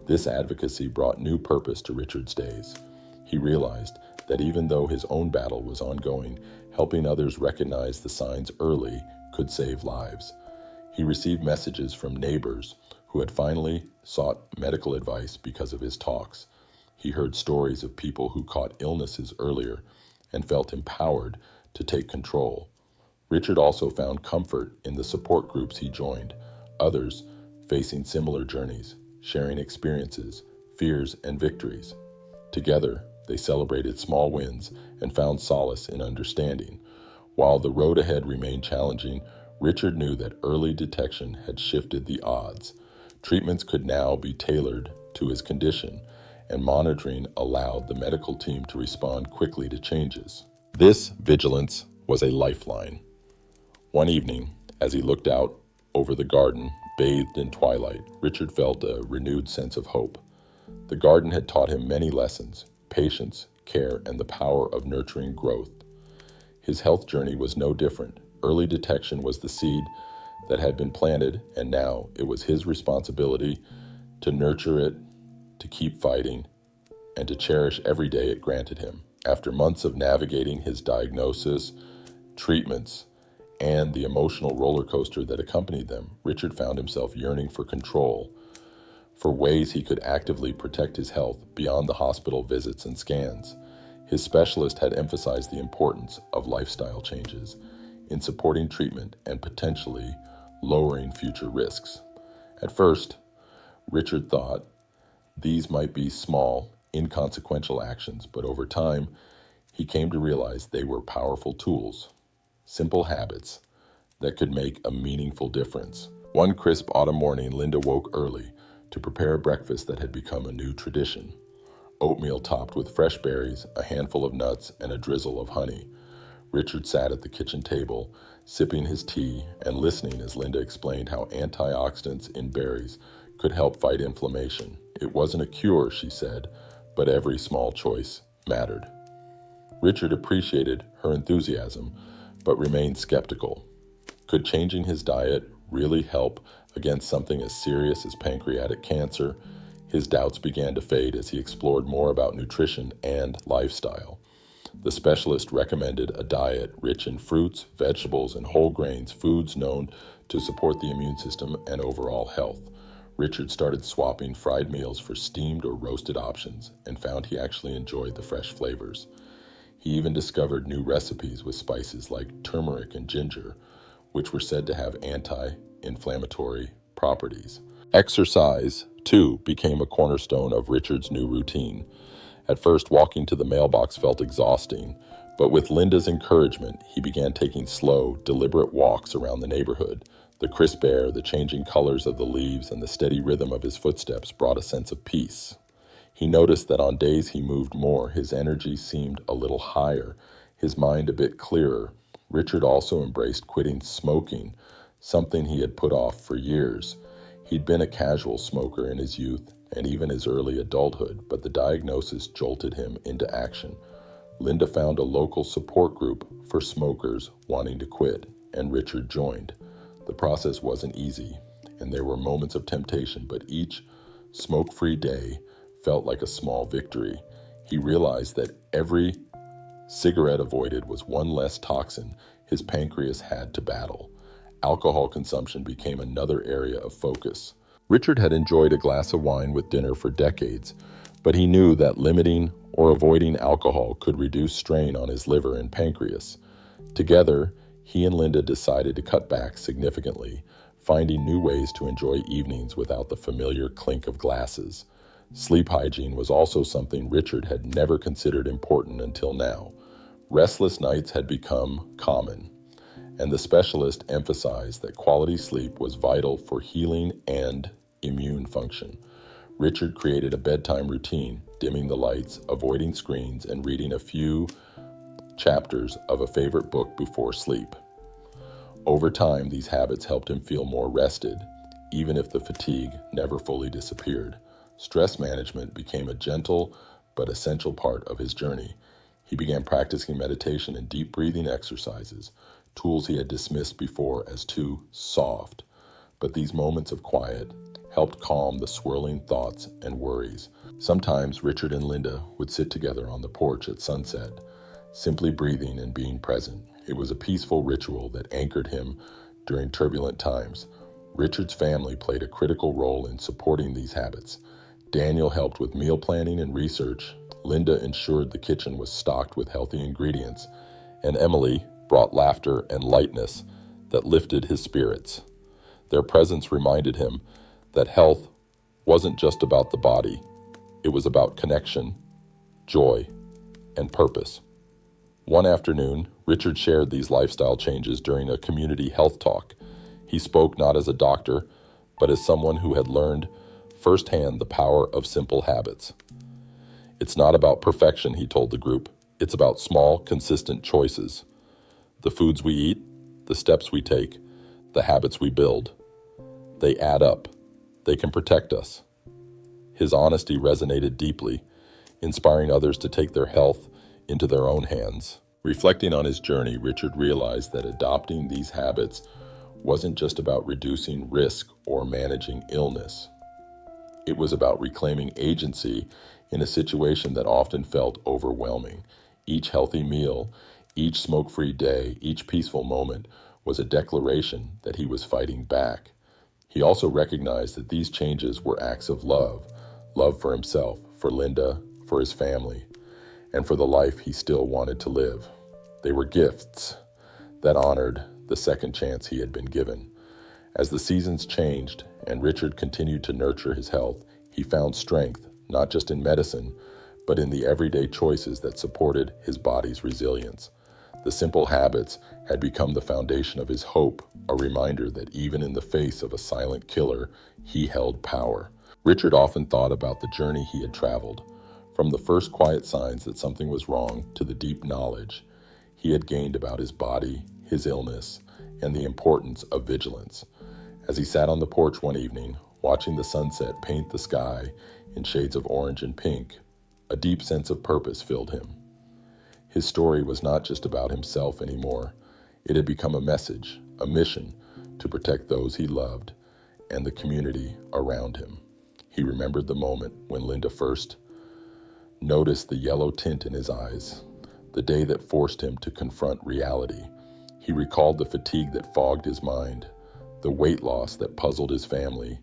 This advocacy brought new purpose to Richard's days. He realized that even though his own battle was ongoing, helping others recognize the signs early could save lives. He received messages from neighbors who had finally sought medical advice because of his talks. He heard stories of people who caught illnesses earlier and felt empowered to take control. Richard also found comfort in the support groups he joined, others facing similar journeys, sharing experiences, fears, and victories. Together, they celebrated small wins and found solace in understanding. While the road ahead remained challenging, Richard knew that early detection had shifted the odds. Treatments could now be tailored to to his condition, and monitoring allowed the medical team to respond quickly to changes. This vigilance was a lifeline. One evening, as he looked out over the garden, bathed in twilight, Richard felt a renewed sense of hope. The garden had taught him many lessons: patience, care, and the power of nurturing growth. His health journey was no different. Early detection was the seed that had been planted, and now it was his responsibility to nurture it, to keep fighting, and to cherish every day it granted him. After months of navigating his diagnosis, treatments, and the emotional roller coaster that accompanied them, Richard found himself yearning for control, for ways he could actively protect his health beyond the hospital visits and scans. His specialist had emphasized the importance of lifestyle changes in supporting treatment and potentially lowering future risks. At first, Richard thought these might be small, inconsequential actions, but over time, he came to realize they were powerful tools, simple habits that could make a meaningful difference. One crisp autumn morning, Linda woke early to prepare a breakfast that had become a new tradition. Oatmeal topped with fresh berries, a handful of nuts, and a drizzle of honey. Richard sat at the kitchen table, sipping his tea and listening as Linda explained how antioxidants in berries could help fight inflammation. It wasn't a cure, she said, but every small choice mattered. Richard appreciated her enthusiasm, but remained skeptical. Could changing his diet really help against something as serious as pancreatic cancer? His doubts began to fade as he explored more about nutrition and lifestyle. The specialist recommended a diet rich in fruits, vegetables, and whole grains, foods known to support the immune system and overall health. Richard started swapping fried meals for steamed or roasted options and found he actually enjoyed the fresh flavors. He even discovered new recipes with spices like turmeric and ginger, which were said to have anti-inflammatory properties. Exercise, too, became a cornerstone of Richard's new routine. At first, walking to the mailbox felt exhausting, but with Linda's encouragement, he began taking slow, deliberate walks around the neighborhood. The crisp air, the changing colors of the leaves, and the steady rhythm of his footsteps brought a sense of peace. He noticed that on days he moved more, his energy seemed a little higher, his mind a bit clearer. Richard also embraced quitting smoking, something he had put off for years. He'd been a casual smoker in his youth and even his early adulthood, but the diagnosis jolted him into action. Linda found a local support group for smokers wanting to quit, and Richard joined. The process wasn't easy, and there were moments of temptation, but each smoke-free day felt like a small victory. He realized that every cigarette avoided was one less toxin his pancreas had to battle. Alcohol consumption became another area of focus. Richard had enjoyed a glass of wine with dinner for decades, but he knew that limiting or avoiding alcohol could reduce strain on his liver and pancreas. Together, he and Linda decided to cut back significantly, finding new ways to enjoy evenings without the familiar clink of glasses. Sleep hygiene was also something Richard had never considered important until now. Restless nights had become common, and the specialist emphasized that quality sleep was vital for healing and immune function. Richard created a bedtime routine, dimming the lights, avoiding screens, and reading a few chapters of a favorite book before sleep. Over time, these habits helped him feel more rested, even if the fatigue never fully disappeared. Stress management became a gentle but essential part of his journey. He began practicing meditation and deep breathing exercises, tools he had dismissed before as too soft. But these moments of quiet helped calm the swirling thoughts and worries. Sometimes Richard and Linda would sit together on the porch at sunset, simply breathing and being present. It was a peaceful ritual that anchored him during turbulent times. Richard's family played a critical role in supporting these habits. Daniel helped with meal planning and research. Linda ensured the kitchen was stocked with healthy ingredients, and Emily brought laughter and lightness that lifted his spirits. Their presence reminded him that health wasn't just about the body. It was about connection, joy, and purpose. One afternoon, Richard shared these lifestyle changes during a community health talk. He spoke not as a doctor, but as someone who had learned firsthand the power of simple habits. "It's not about perfection," he told the group. "It's about small, consistent choices. The foods we eat, the steps we take, the habits we build. They add up. They can protect us." His honesty resonated deeply, inspiring others to take their health into their own hands. Reflecting on his journey, Richard realized that adopting these habits wasn't just about reducing risk or managing illness. It was about reclaiming agency in a situation that often felt overwhelming. Each healthy meal, each smoke-free day, each peaceful moment was a declaration that he was fighting back. He also recognized that these changes were acts of love for himself, for Linda, for his family, and for the life he still wanted to live. They were gifts that honored the second chance he had been given. As the seasons changed and Richard continued to nurture his health, he found strength, not just in medicine, but in the everyday choices that supported his body's resilience. The simple habits had become the foundation of his hope, a reminder that even in the face of a silent killer, he held power. Richard often thought about the journey he had traveled, from the first quiet signs that something was wrong to the deep knowledge he had gained about his body, his illness, and the importance of vigilance. As he sat on the porch one evening, watching the sunset paint the sky in shades of orange and pink, a deep sense of purpose filled him. His story was not just about himself anymore. It had become a message, a mission to protect those he loved and the community around him. He remembered the moment when Linda first noticed the yellow tint in his eyes, the day that forced him to confront reality. He recalled the fatigue that fogged his mind, the weight loss that puzzled his family,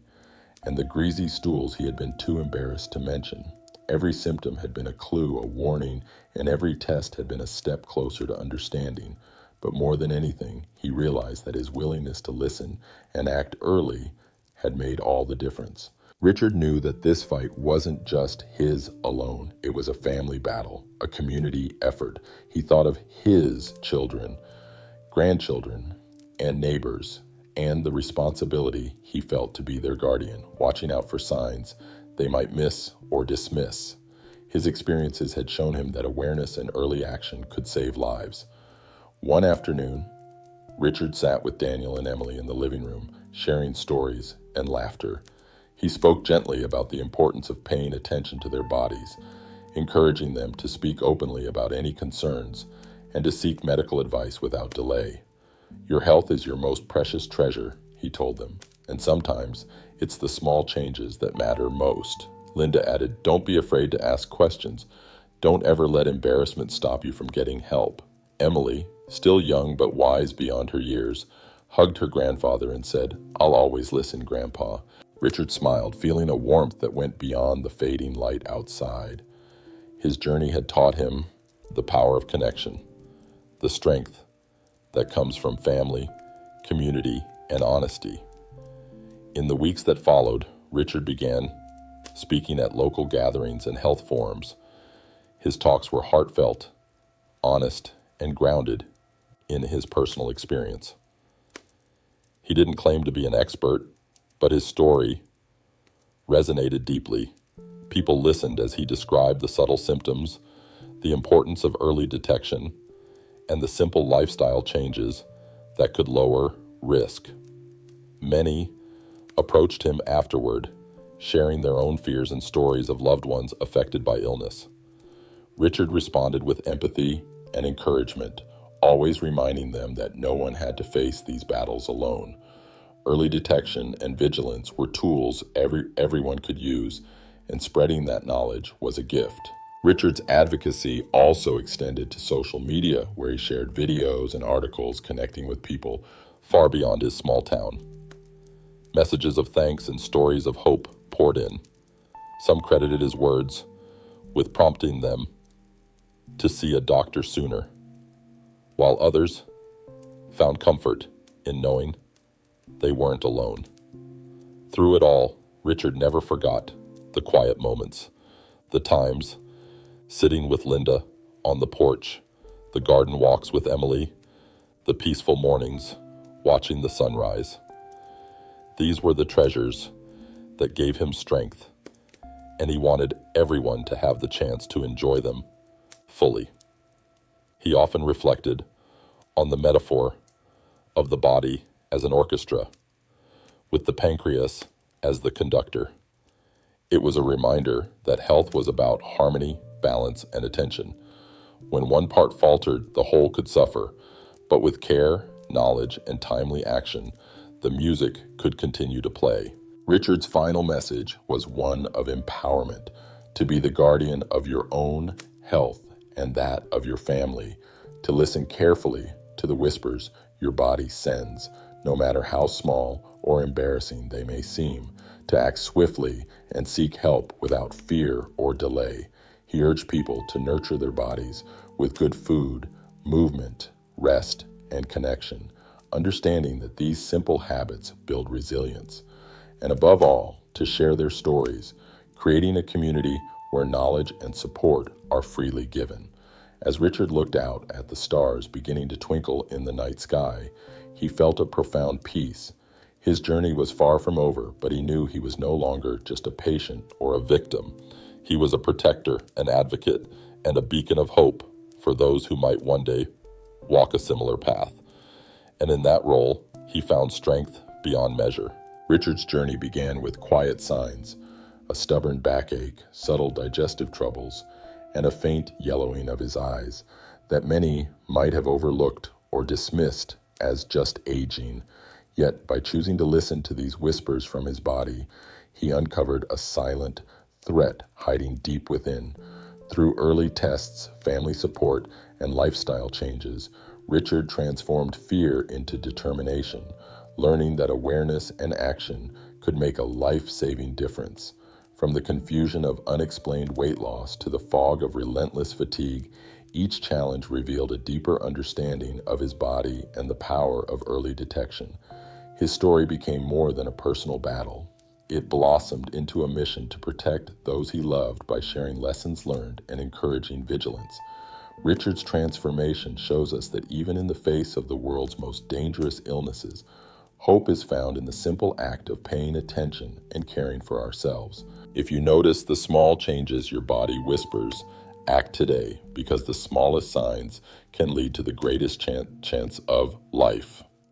and the greasy stools he had been too embarrassed to mention. Every symptom had been a clue, a warning, and every test had been a step closer to understanding. But more than anything, he realized that his willingness to listen and act early had made all the difference. Richard knew that this fight wasn't just his alone. It was a family battle, a community effort. He thought of his children, grandchildren, and neighbors, and the responsibility he felt to be their guardian, watching out for signs they might miss or dismiss. His experiences had shown him that awareness and early action could save lives. One afternoon, Richard sat with Daniel and Emily in the living room, sharing stories and laughter. He spoke gently about the importance of paying attention to their bodies, encouraging them to speak openly about any concerns and to seek medical advice without delay. "Your health is your most precious treasure," he told them, "and sometimes it's the small changes that matter most." Linda added, "Don't be afraid to ask questions. Don't ever let embarrassment stop you from getting help." Emily, still young but wise beyond her years, hugged her grandfather and said, "I'll always listen, Grandpa." Richard smiled, feeling a warmth that went beyond the fading light outside. His journey had taught him the power of connection, the strength that comes from family, community, and honesty. In the weeks that followed, Richard began speaking at local gatherings and health forums. His talks were heartfelt, honest, and grounded in his personal experience. He didn't claim to be an expert, but his story resonated deeply. People listened as he described the subtle symptoms, the importance of early detection, and the simple lifestyle changes that could lower risk. Many approached him afterward, sharing their own fears and stories of loved ones affected by illness. Richard responded with empathy and encouragement, always reminding them that no one had to face these battles alone. Early detection and vigilance were tools everyone could use, and spreading that knowledge was a gift. Richard's advocacy also extended to social media, where he shared videos and articles connecting with people far beyond his small town. Messages of thanks and stories of hope poured in. Some credited his words with prompting them to see a doctor sooner, while others found comfort in knowing they weren't alone. Through it all, Richard never forgot the quiet moments, the times sitting with Linda on the porch, the garden walks with Emily, the peaceful mornings watching the sunrise. These were the treasures that gave him strength, and he wanted everyone to have the chance to enjoy them fully. He often reflected on the metaphor of the body as an orchestra, with the pancreas as the conductor. It was a reminder that health was about harmony, balance, and attention. When one part faltered, the whole could suffer, but with care, knowledge, and timely action, the music could continue to play. Richard's final message was one of empowerment, to be the guardian of your own health and that of your family, to listen carefully to the whispers your body sends, no matter how small or embarrassing they may seem, to act swiftly and seek help without fear or delay. He urged people to nurture their bodies with good food, movement, rest, and connection, understanding that these simple habits build resilience. And above all, to share their stories, creating a community where knowledge and support are freely given. As Richard looked out at the stars beginning to twinkle in the night sky, he felt a profound peace. His journey was far from over, but he knew he was no longer just a patient or a victim. He was a protector, an advocate, and a beacon of hope for those who might one day walk a similar path. And in that role, he found strength beyond measure. Richard's journey began with quiet signs, a stubborn backache, subtle digestive troubles, and a faint yellowing of his eyes that many might have overlooked or dismissed as just aging. Yet, by choosing to listen to these whispers from his body, he uncovered a silent threat hiding deep within. Through early tests, family support, and lifestyle changes, Richard transformed fear into determination, learning that awareness and action could make a life-saving difference. From the confusion of unexplained weight loss to the fog of relentless fatigue, each challenge revealed a deeper understanding of his body and the power of early detection. His story became more than a personal battle. It blossomed into a mission to protect those he loved by sharing lessons learned and encouraging vigilance. Richard's transformation shows us that even in the face of the world's most dangerous illnesses, hope is found in the simple act of paying attention and caring for ourselves. If you notice the small changes your body whispers, act today, because the smallest signs can lead to the greatest chance of life.